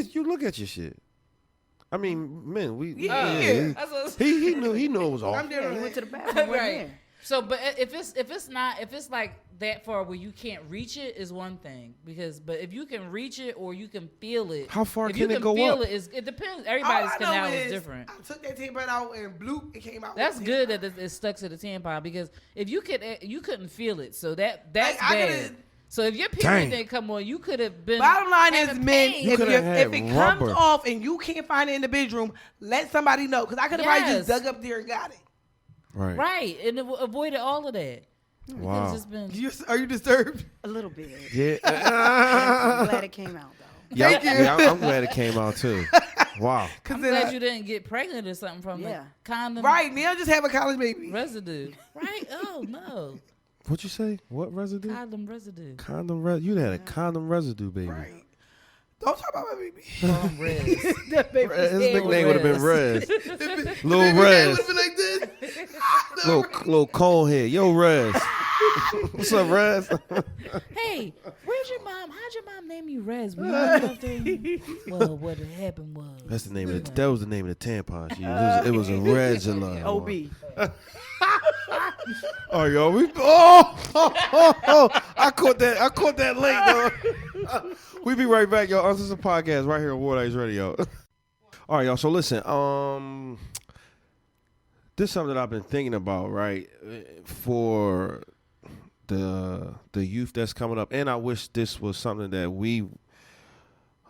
S1: at your shit. I mean, men, we
S3: Yeah.
S2: That's what
S1: he knew it was off.
S3: I'm
S5: Yeah,
S3: doing
S5: he
S3: it.
S5: went to the bathroom.
S2: Right.
S5: Right.
S2: So, but if it's like that far where you can't reach it, is one thing. But if you can reach it or you can feel it,
S1: How far
S2: if
S1: can
S2: you
S1: it go
S2: feel
S1: up?
S2: it depends.
S3: All
S2: Everybody's
S3: I know
S2: canal is different.
S3: I took that tampon out and bloop, it came out.
S2: That's
S3: with
S2: good
S3: tampon.
S2: that it stuck to the tampon, because if you couldn't feel it, so that's
S3: Like, I
S2: bad.
S3: could've-
S2: So if your
S1: Dang.
S2: period didn't come on, you could have been.
S3: Bottom line is,
S2: having
S3: men,
S2: pain.
S1: You
S3: if,
S1: coulda had
S3: if it
S1: rubber.
S3: comes off and you can't find it in the bedroom, let somebody know. Because I could have probably
S2: Yes.
S3: just dug up there and got it.
S1: Right.
S2: Right, and it avoided all of that.
S1: Wow.
S2: It's just been.
S3: Are you disturbed?
S5: A little bit.
S1: Yeah.
S5: I'm glad it came out though.
S1: Yeah,
S3: Thank you.
S1: yeah, I'm glad it came out too. Wow.
S2: I'm glad you didn't get pregnant or something from
S5: Yeah.
S2: the condom
S3: Right, now just have a college baby.
S2: residue. Right? Oh no,
S1: What'd you say? What residue?
S2: condom residue.
S1: Condom residue. You had a condom residue, baby.
S3: Right. Don't talk about my baby.
S2: Call 'em Rez.
S3: That baby.
S1: His
S2: Yeah,
S1: nickname would have been
S2: Rez.
S1: Rez. Little
S3: Baby
S1: Rez.
S3: would have been like this.
S1: Little cone head. Yo, Rez. What's up, Rez?
S2: Hey, where's your mom? How'd your mom name you Rez? Were you named after him? Well, what happened was.
S1: That's the name of the. That was the name of the tampon she used. It was a Regula.
S5: OB.
S1: Oh, yo, I caught that late, though. We be right back, y'all. This is a podcast right here on Water Ice Radio. All right, y'all. So listen, this is something that I've been thinking about, right, for the youth that's coming up, and I wish this was something that we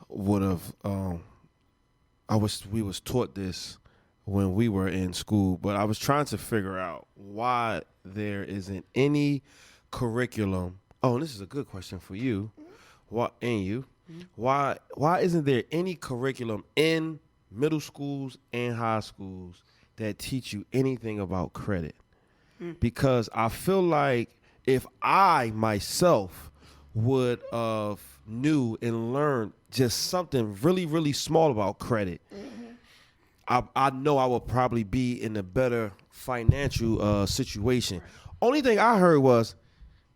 S1: would have. I wish we was taught this when we were in school, but I was trying to figure out why there isn't any curriculum. Oh, and this is a good question for you. Why isn't there any curriculum in middle schools and high schools that teach you anything about credit? Because I feel like if I myself would have knew and learned just something really, really small about credit, I know I would probably be in a better financial situation. Only thing I heard was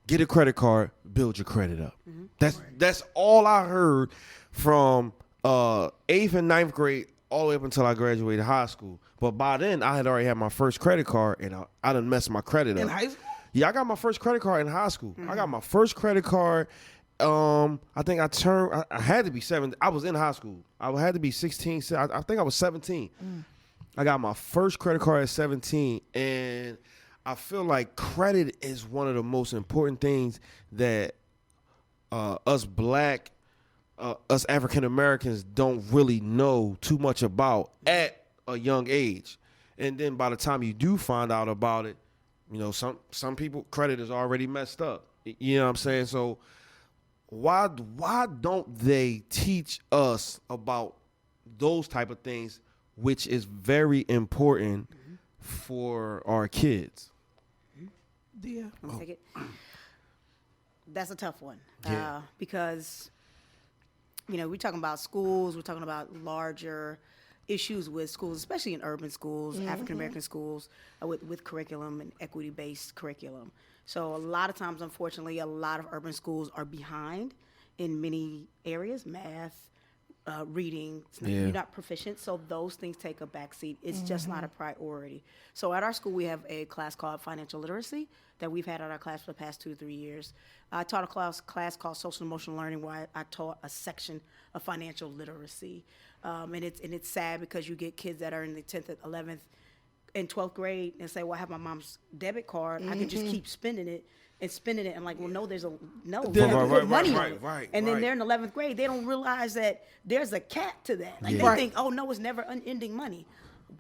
S1: get a credit card, build your credit up. That's all I heard from 8th and 9th grade all the way up until I graduated high school. But by then, I had already had my first credit card, and I done messed my credit up.
S3: In high school?
S1: Yeah, I got my first credit card in high school. I got my first credit card. I think I had to be 7. I was in high school. I had to be 16. I think I was 17. I got my first credit card at 17, and I feel like credit is one of the most important things that us African Americans don't really know too much about at a young age. And then by the time you do find out about it, you know, some people credit is already messed up. You know what I'm saying? So why don't they teach us about those type of things, which is very important for our kids?
S3: Yeah.
S5: I'll take it. That's a tough one.
S1: Yeah.
S5: Because, you know, we're talking about schools, we're talking about larger issues with schools, especially in urban schools, African American schools, with curriculum and equity-based curriculum. So a lot of times, unfortunately, a lot of urban schools are behind in many areas, math, reading. You're not proficient, so those things take a backseat. It's just not a priority. So at our school, we have a class called Financial Literacy that we've had at our class for the past 2 or 3 years. I taught a class called Social Emotional Learning, where I taught a section of financial literacy. And it's sad because you get kids that are in the 10th, 11th, and 12th grade and say, well, I have my mom's debit card. I can just keep spending it. And like, well, no, there's money on it.
S1: Right,
S5: and then they're in 11th grade. They don't realize that there's a cap to that. Like they think, oh no, it's never unending money.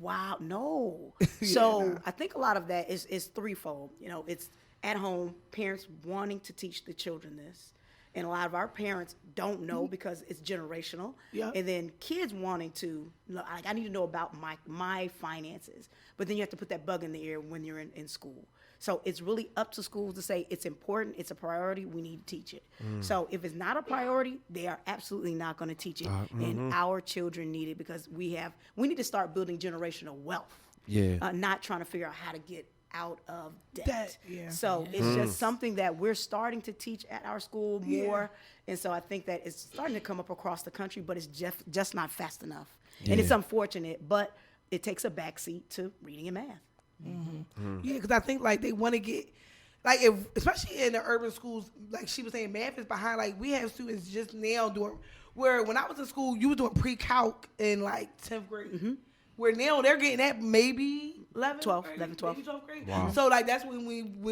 S5: Wow, no. So I think a lot of that is threefold. You know, it's at home, parents wanting to teach the children this. And a lot of our parents don't know because it's generational.
S3: Yeah.
S5: And then kids wanting to, like, I need to know about my finances. But then you have to put that bug in the ear when you're in school. So it's really up to schools to say it's important, it's a priority, we need to teach it. So if it's not a priority, they are absolutely not going to teach it. And our children need it because we need to start building generational wealth.
S1: Yeah.
S5: Not trying to figure out how to get out of debt.
S3: So
S5: it's just something that we're starting to teach at our school more. And so I think that it's starting to come up across the country, but it's just not fast enough. And it's unfortunate, but it takes a backseat to reading and math.
S3: Yeah, because I think like they want to get like if especially in the urban schools, like she was saying, math is behind. Like we have students just now doing where when I was in school, you were doing pre-calc in like 10th grade. Where now they're getting that maybe 11th
S5: 12,
S3: grade,
S5: 11, 12.
S3: maybe 12th grade.
S1: Wow.
S3: So like that's when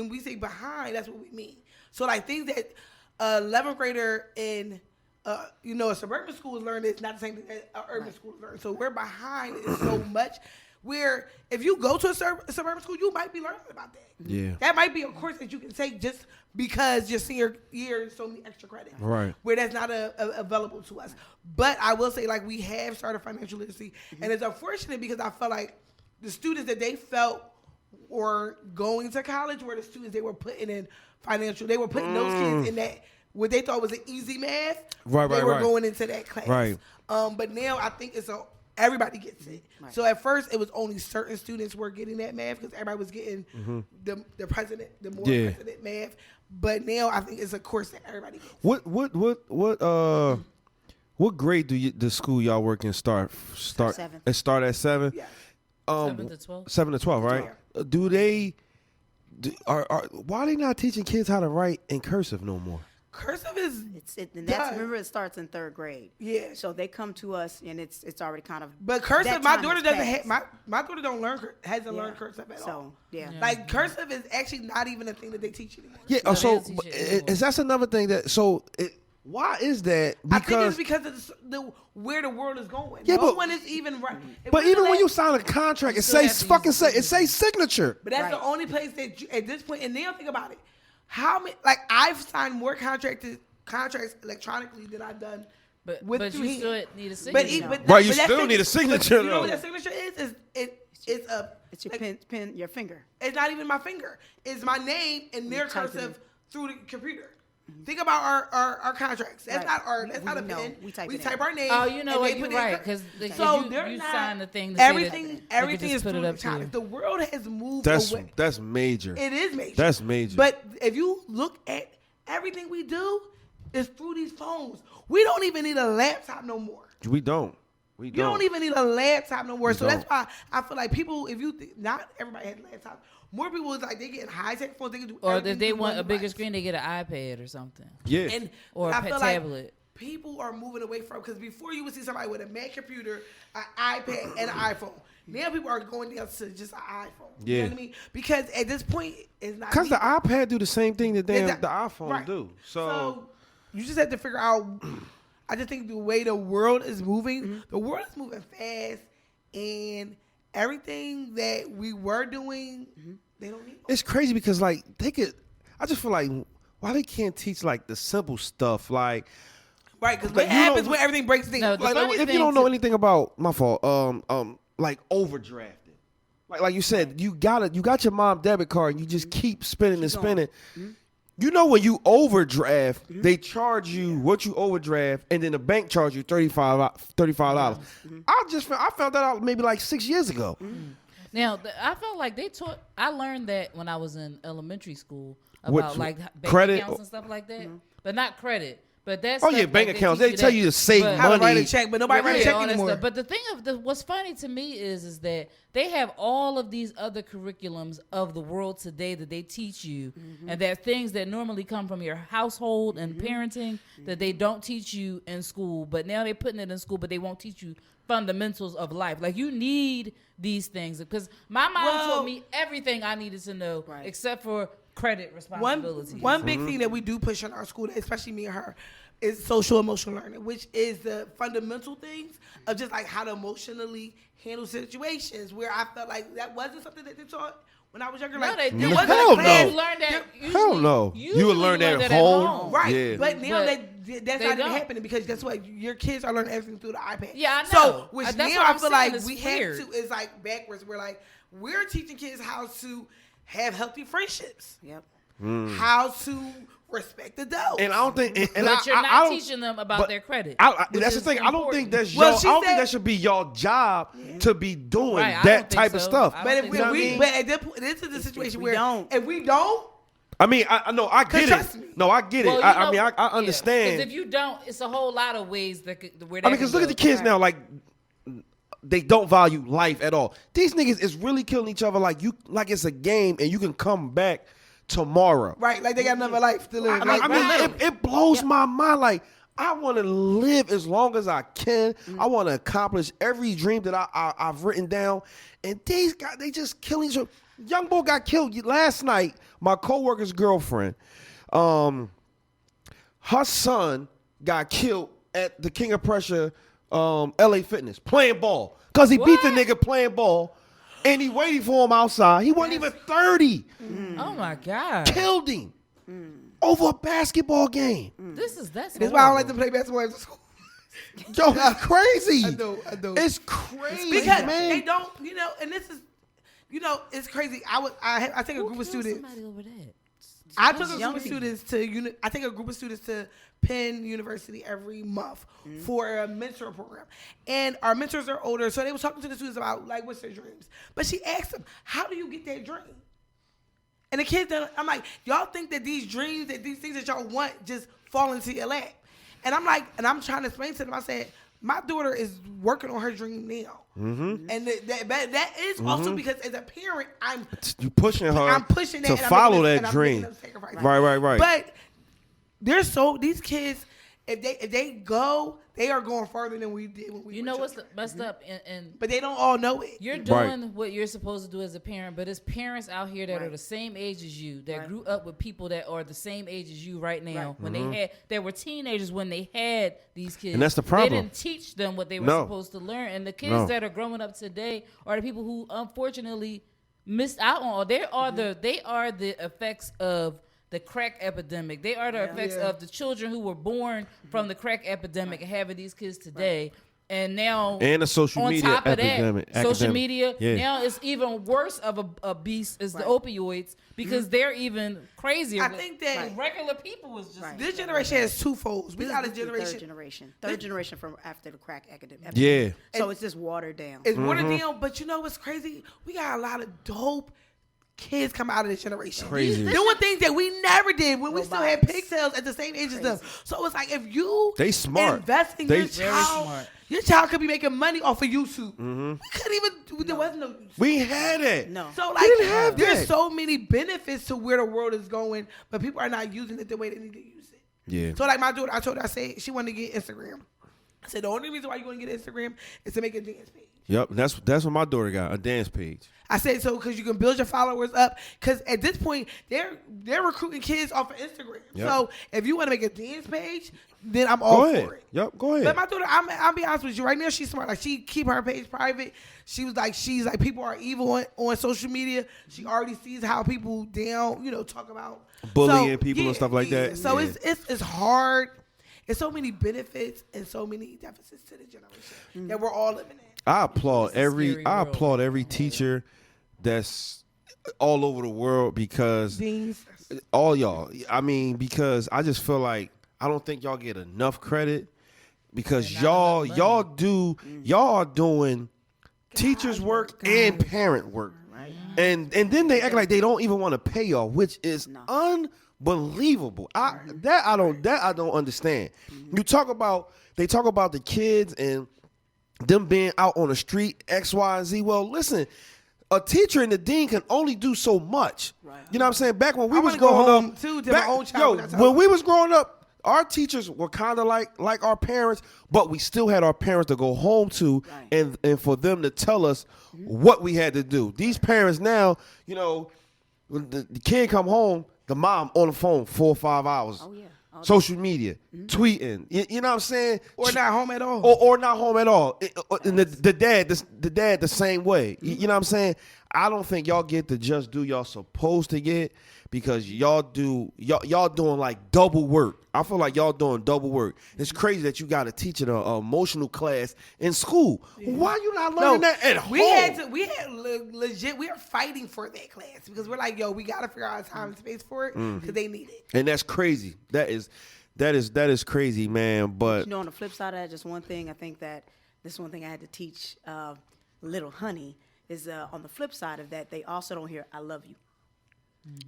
S3: we say behind, that's what we mean. So like things that 11th grader in a suburban school is learning is not the same thing that an urban school is learning. So we're behind in so much. Where if you go to a suburban school, you might be learning about that.
S1: Yeah.
S3: That might be a course that you can take just because your senior year is so many extra credits.
S1: Right.
S3: Where that's not available to us. But I will say, like, we have started financial literacy. And it's unfortunate because I felt like the students that they felt were going to college were the students they were putting in financial. They were putting those kids in that, what they thought was an easy math.
S1: Right,
S3: they
S1: right,
S3: were
S1: right.
S3: going into that class.
S1: Right.
S3: But now I think everybody gets it.
S5: Right.
S3: So at first it was only certain students were getting that math because everybody was getting the more president math. But now I think it's a course that everybody gets.
S1: What grade the school y'all work in start?
S5: 7th.
S1: It start at 7.
S3: Yeah.
S2: 7 to 12.
S1: 7 to 12, right? Do they? Why are they not teaching kids how to write in cursive no more?
S3: Cursive is
S5: And that's remember it starts in 3rd grade.
S3: Yeah.
S5: So they come to us and it's already kind of.
S3: But cursive,
S5: that
S3: my
S5: time
S3: daughter
S5: has
S3: doesn't
S5: passed.
S3: have my daughter don't hasn't
S5: Yeah.
S3: learned cursive at all.
S5: So yeah.
S3: Like cursive is actually not even a thing that they teach anymore.
S1: Yeah.
S2: No,
S1: So
S2: they don't teach it anymore.
S1: is that's another thing that why is that?
S3: I think it's
S1: Because
S3: because of where the world is going.
S1: Yeah,
S3: no
S1: but-
S3: one is even right.
S1: but even when you sign a contract, it
S2: still
S1: say
S2: have to
S1: fucking
S2: use the
S1: it say signature.
S3: But that's
S5: Right.
S3: the only place that you, at this point, and now think about it. How many? Like I've signed more contracts electronically than I've done.
S2: But
S3: through
S2: you
S3: hand.
S2: still need a
S3: But,
S2: signature.
S1: Right, you
S3: but that
S1: still need a signature,
S3: But you know what
S1: though.
S3: that signature is? It's a.
S5: It's your
S3: like,
S5: pen, your finger.
S3: It's not even my finger. It's my name and their
S5: type it
S3: cursive
S5: in.
S3: through the computer. Think about our contracts. That's
S5: Right.
S3: That's
S5: We
S3: not a
S5: know.
S3: pen.
S5: We type it in.
S3: type our name.
S2: Oh, you know
S3: and
S2: what?
S3: they
S2: You're
S3: put it in
S2: right.
S3: cur-
S2: Because
S3: So
S2: you
S3: they're not-
S2: sign the thing. To say
S3: Everything
S2: that
S3: everything
S2: you
S3: is
S2: could
S3: through
S2: just put it up
S3: electronic.
S2: to.
S3: The world has moved
S1: That's
S3: away.
S1: major.
S3: It is major.
S1: That's major.
S3: But if you look at everything we do, it's through these phones. We don't even need a laptop no more.
S1: We don't. We
S3: You don't
S1: don't.
S3: even need a laptop no more.
S1: We
S3: So that's
S1: don't.
S3: why I feel like people, if you not everybody has laptops. More people is like they getting high tech phones. They can do.
S2: Or
S3: everything
S2: if they
S3: through
S2: want
S3: one
S2: a bigger
S3: device.
S2: screen, they get an iPad or something.
S1: Yeah.
S3: And
S2: Or a
S3: I feel like
S2: tablet.
S3: people are moving away from because before you would see somebody with a Mac computer, an iPad, and an iPhone. Now people are going down to just an iPhone. You
S1: Yeah.
S3: know what I mean? Because at this point, it's not
S1: Because the
S3: needed.
S1: iPad do the same thing that the
S3: Exactly.
S1: iPhone
S3: Right.
S1: do.
S3: So you just have to figure out. I just think the way the world is moving, the world is moving fast, and everything that we were doing, they don't need.
S1: it's crazy because like they could. I just feel like why they can't teach like the simple stuff like.
S3: Right, because
S1: Like,
S3: what
S1: you don't-
S3: happens when everything breaks down?
S2: No, the
S1: Like,
S2: funny
S1: if you
S2: thing
S1: don't know
S2: to-
S1: anything about my fault, like overdrafting. Like you said, you got your mom debit card and you just keep spinning and spinning. You know when you overdraft, they charge you what you overdraft, and then the bank charge you $35. I found that out maybe like 6 years ago.
S2: Now, I felt like I learned that when I was in elementary school
S1: What,
S2: about like bank
S1: credit
S2: accounts and stuff like that. But not credit. But that's
S1: Oh yeah, bank accounts. They tell you to save
S3: How to write
S1: money.
S3: a check, but nobody write a check anymore.
S2: But the thing what's funny to me is that they have all of these other curriculums of the world today that they teach you, and there are things that normally come from your household and parenting that they don't teach you in school. But now they're putting it in school, but they won't teach you fundamentals of life. Like you need these things because my mom told me everything I needed to know except for credit responsibilities.
S3: One big thing that we do push in our school, especially me and her, is social emotional learning, which is the fundamental things of just like how to emotionally handle situations. Where I felt like that wasn't something that they taught when I was younger.
S2: No,
S3: Like
S2: they
S3: there
S2: didn't.
S3: wasn't
S1: Hell
S3: a class.
S1: no.
S2: You learn that.
S1: Hell no. You would learn that at home.
S3: Right,
S1: Yeah.
S3: but now
S2: But
S3: that's
S2: they
S3: not even
S2: don't.
S3: happening because guess what? Your kids are learning everything through the iPad.
S2: Yeah, I know.
S3: So, which
S2: That's
S3: now
S2: what
S3: I
S2: I'm
S3: feel
S2: saying.
S3: like
S2: It's
S3: we
S2: weird.
S3: have to is like backwards. We're teaching kids how to have healthy friendships,
S5: Yep.
S3: how to respect adults.
S1: And I don't think. And
S2: But you're
S1: I
S2: not
S1: don't-
S2: teaching them about
S1: but
S2: their credit.
S1: that's
S2: which
S1: the
S2: is
S1: thing. I don't think
S2: important.
S1: that's
S3: Well,
S1: y'all. I
S3: she
S1: don't think
S3: said-
S1: that should be y'all job to be doing
S2: Right, I
S1: that
S2: don't think
S1: type of
S2: so.
S1: stuff.
S2: I
S3: But
S2: don't
S3: if
S2: think so.
S3: we, but at this point, this is the situation
S5: we
S3: where
S5: don't.
S3: if we don't,
S1: I mean, I know, I get
S3: trust
S1: it.
S3: me.
S1: No, I get it.
S2: Well, you
S1: I mean,
S2: know-
S1: I
S2: yeah.
S1: understand.
S2: Because if you don't, it's a whole lot of ways that could, where
S1: I
S2: that
S1: mean, because
S2: can
S1: look at
S2: go.
S1: the kids now. Like they don't value life at all. These niggas is really killing each other like it's a game and you can come back tomorrow.
S3: Right, like they got another life to live.
S1: I mean, it blows my mind. Like, I want to live as long as I can. I want to accomplish every dream that I've written down. And these guys, they just killing each other. Young boy got killed last night. My coworker's girlfriend, her son got killed at the King of Prussia, LA Fitness, playing ball. Because he beat the nigga playing ball. And he waited for him outside. He wasn't even 30.
S2: Oh my God.
S1: Killed him. Over a basketball
S2: That's
S3: That's why I don't like to play basketball at school.
S1: Yo, it's crazy.
S3: I know.
S1: It's crazy,
S3: Because
S1: man.
S3: they don't, and this is, it's crazy. I take a group of students.
S2: Somebody over there.
S3: I took a group of students to I take a group of students to Penn University every month for a mentor program. And our mentors are older, so they were talking to the students about like what's their dreams. But she asked them, "How do you get that dream?" And the kids, I'm like, y'all think that these dreams, that these things that y'all want just fall into your lap. And I'm like, and I'm trying to explain to them, I said, my daughter is working on her dream now. Mm-hmm. And that is also because as a parent,
S1: you pushing her
S3: I'm pushing that
S1: to
S3: and
S1: follow
S3: I'm
S1: that dream. Right.
S3: But these kids, if they go, they are going further than we did when we
S2: You
S3: were
S2: know what's
S3: children.
S2: messed up? And
S3: But they don't all know it.
S2: you're doing what you're supposed to do as a parent, but it's parents out here that are the same age as you, that grew up with people that are the same age as you right now. When they were teenagers when they had these kids.
S1: And that's the problem.
S2: They didn't teach them what they were supposed to learn. And the kids that are growing up today are the people who unfortunately missed out on. They are the effects of the crack epidemic. They are the effects of the children who were born from the crack epidemic and having these kids today. And now,
S1: and the social media
S2: on top of
S1: epidemic.
S2: that, social media, now it's even worse of a beast is the opioids because they're even crazier.
S3: I think that
S2: regular people is just
S3: this generation has two folds. We got a
S5: Third
S3: generation.
S5: generation from after the crack epidemic.
S1: Yeah.
S5: So it's just watered down.
S3: It's watered down, but you know what's crazy? We got a lot of dope kids come out of this generation.
S1: Crazy.
S3: Doing things that we never did when we still had
S5: Robotics.
S3: pigtails at the same age as them. So it's like if you
S1: They smart.
S3: invest in
S1: They
S3: your child,
S2: smart.
S3: your child could be making money off of YouTube. We couldn't even, there wasn't no YouTube.
S1: We had it.
S5: No.
S3: So
S1: We
S3: like,
S1: didn't have
S3: there's
S1: that.
S3: so many benefits to where the world is going, but people are not using it the way they need to use it.
S1: Yeah.
S3: So like my daughter, I told her, I said she wanted to get Instagram. I said the only reason why you want to get Instagram is to make a dance page.
S1: Yep. That's what my daughter got, a dance page.
S3: I said so because you can build your followers up. Because at this point, they're recruiting kids off of Instagram.
S1: Yep.
S3: So if you want to make a dance page, then I'm all for it.
S1: Yep. Go ahead.
S3: But my daughter, I'll be honest with you. Right now, she's smart. Like she keep her page private. She's like people are evil on social media. She already sees how people talk about
S1: bullying people and stuff like that.
S3: So
S1: Yeah.
S3: it's hard. It's so many benefits and so many deficits to the generation that we're all living in.
S1: I applaud
S2: It's a scary world.
S1: every teacher that's all over the world because
S3: Deans.
S1: all y'all. I mean, because I just feel like I don't think y'all get enough credit because y'all are doing teachers work and parent work. And then they act like they don't even want to pay y'all, which is unbelievable. I don't understand. They talk about the kids and them being out on the street, X, Y, and Z. Well, listen, a teacher and the dean can only do so much. Right. You know what I'm saying? Back when we was growing up,
S3: too, to my own child.
S1: when we was growing up, our teachers were kind of like our parents, but we still had our parents to go home to and for them to tell us what we had to do. These parents now, when the kid come home, the mom on the phone 4 or 5 hours.
S5: Oh, yeah.
S1: Social media, tweeting, you know what I'm saying?
S3: Or not home at all.
S1: Or not home at all. And the dad the same way. You know what I'm saying? I don't think y'all get to just do y'all supposed to get because y'all doing like double work. I feel like y'all doing double work. It's crazy that you got to teach an emotional class in school. Yeah. Why you not learning that at home?
S3: We had legit. We are fighting for that class because we're like, we got to figure out time and space for it because they need it.
S1: And that's crazy. That is crazy, man. But
S5: on the flip side of that, just one thing I think that this is one thing I had to teach little honey is on the flip side of that, they also don't hear "I love you."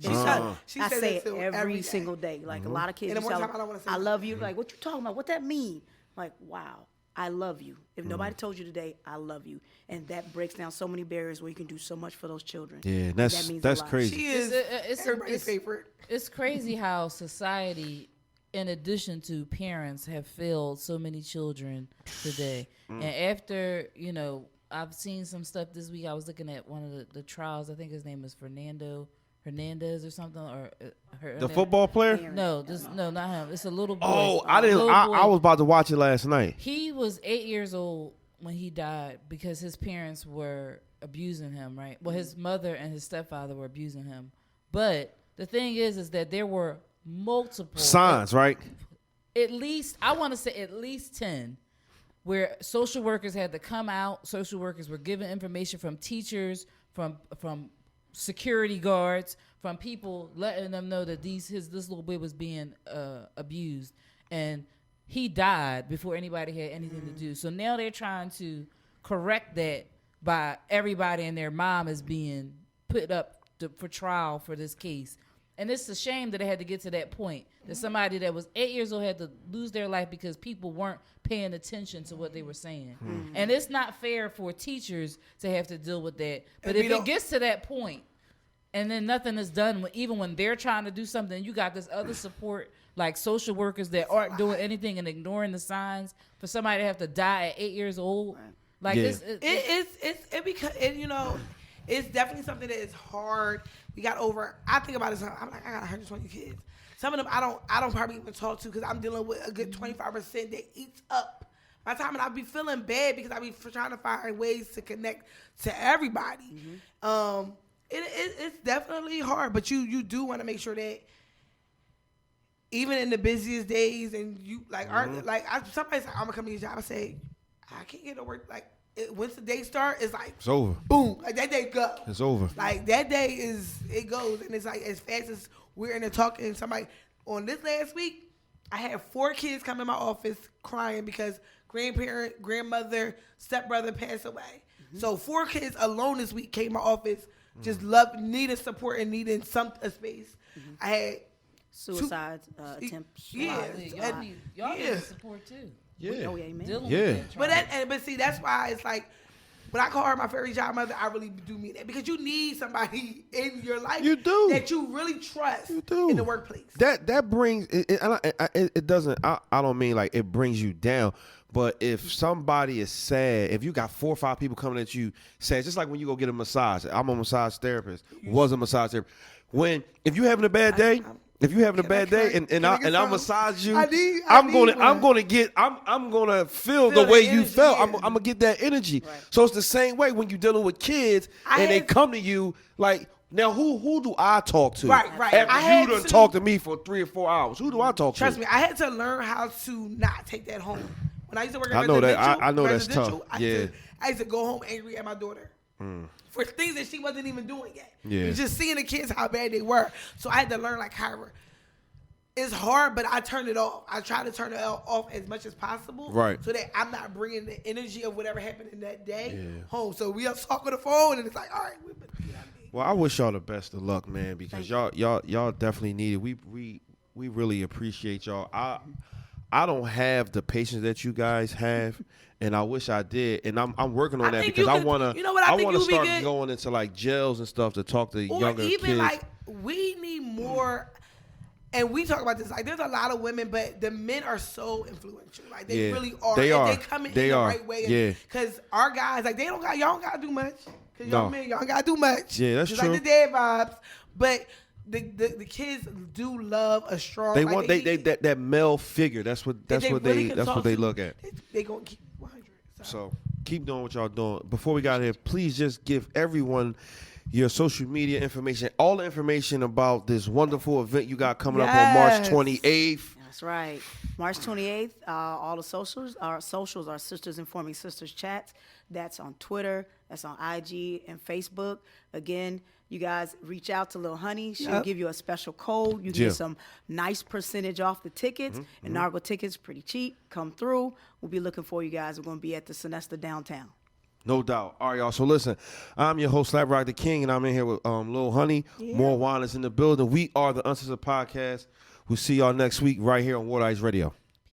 S5: I say it every single day. Like a lot of kids,
S3: and the more time I don't want to say
S5: I love you. Like, what you talking about? What that mean? Like, wow. I love you. If nobody told you today, I love you. And that breaks down so many barriers where you can do so much for those children.
S1: Yeah,
S5: And
S1: that's
S5: that means a
S1: that's
S5: lot.
S1: crazy.
S3: She is everybody's
S2: it's-
S3: favorite.
S2: It's crazy how society, in addition to parents, have failed so many children today. And after, I've seen some stuff this week. I was looking at one of the trials. I think his name is Fernando Hernandez or something. Or
S1: The football player?
S2: No, not him. It's a little boy.
S1: Oh,
S2: A little
S1: I
S2: boy.
S1: was about to watch it last night.
S2: He was 8 years old when he died because his parents were abusing him, right? Well, his mother and his stepfather were abusing him. But the thing is that there were multiple
S1: Signs, right?
S2: At least, I want to say at least 10 where social workers had to come out. Social workers were given information from teachers, from security guards, from people letting them know that this little boy was being abused, and he died before anybody had anything to do. So now they're trying to correct that by everybody and their mom is being put up for trial for this case. And it's a shame that it had to get to that point, that somebody that was 8 years old had to lose their life because people weren't paying attention to what they were saying. And it's not fair for teachers to have to deal with that. But if it gets to that point and then nothing is done, even when they're trying to do something, you got this other support like social workers that aren't doing anything and ignoring the signs, for somebody to have to die at 8 years old. Like
S1: Yeah.
S3: It's definitely something that is hard. We got over. I think about it. I'm like, I got 120 kids. Some of them I don't probably even talk to because I'm dealing with a good 25% that eats up my time, and I be feeling bad because I be trying to find ways to connect to everybody. It's definitely hard, but you do want to make sure that even in the busiest days, and you somebody's like, I'm gonna come to your job. I say, I can't get to work. Like once the day start, it's like
S1: It's over.
S3: boom, like that day go.
S1: It's over.
S3: Like that day it goes, and it's like as fast as we're in there talking. Somebody on this last week, I had 4 kids come in my office crying because grandparent, grandmother, stepbrother passed away. So 4 kids alone this week came to my office, just needing support and needing a space. I had
S5: Suicides, attempts.
S3: Yeah.
S2: Y'all need support too.
S1: Yeah.
S5: Oh, yeah, amen.
S2: Dealing
S1: Yeah.
S2: with that
S3: But see, that's why it's like when I call her my fairy child mother, I really do mean that, because you need somebody in your life
S1: You do.
S3: that you really trust
S1: You do.
S3: in the workplace.
S1: That brings it doesn't. I don't mean like it brings you down. But if somebody is sad, if you got 4 or 5 people coming at you sad, just like when you go get a massage. I'm a massage therapist. Was a massage therapist. If you having a bad day. If you having a bad day and I massage you, I'm gonna feel the way you felt. I'm gonna get that energy.
S5: Right.
S1: So it's the same way when you're dealing with kids and they come to you like, now who do I talk to?
S3: Right.
S1: After you done talked to me for 3 or 4 hours, who do I talk to?
S3: Trust me, I had to learn how to not take that home. When I used to work at
S1: I know that.
S3: residential,
S1: I know that's tough.
S3: I used to go home angry at my daughter. For things that she wasn't even doing yet.
S1: Yeah.
S3: Just seeing the kids how bad they were. So I had to learn however. It's hard, but I turn it off. I try to turn it off as much as possible.
S1: Right.
S3: So that I'm not bringing the energy of whatever happened in that day home. So we are talking on the phone and it's like, all right.
S1: Well, I wish y'all the best of luck, man, because y'all definitely need it. We really appreciate y'all. I don't have the patience that you guys have, and I wish I did. And I'm working on that because I wanna start going into jails and stuff to talk to younger kids. Or even
S3: we need more. And we talk about this. There's a lot of women, but the men are so influential. They really are.
S1: They are.
S3: They come in the right way.
S1: Yeah.
S3: Because our guys, y'all don't gotta do much. Because y'all men, y'all don't gotta do much.
S1: Yeah, that's
S3: just
S1: true.
S3: Like the dad vibes. But the kids do love a strong.
S1: They want that male figure. That's what they look at.
S3: They gonna keep 100.
S1: So keep doing what y'all doing. Before we got here, please just give everyone your social media information, all the information about this wonderful event you got coming up on March 28th.
S5: That's right. March 28th, all the socials are Sisters Informing Sisters chats. That's on Twitter, that's on IG and Facebook. Again, you guys reach out to Lil Honey. She'll give you a special code. You can get some nice percentage off the tickets. And Nargo tickets, pretty cheap. Come through. We'll be looking for you guys. We're going to be at the Sonesta downtown.
S1: No doubt. All right, y'all. So listen, I'm your host, Slap Rock the King, and I'm in here with Lil Honey. Yeah. More wine is in the building. We are the Uncensored Podcast. We'll see y'all next week right here on Water Ice Radio.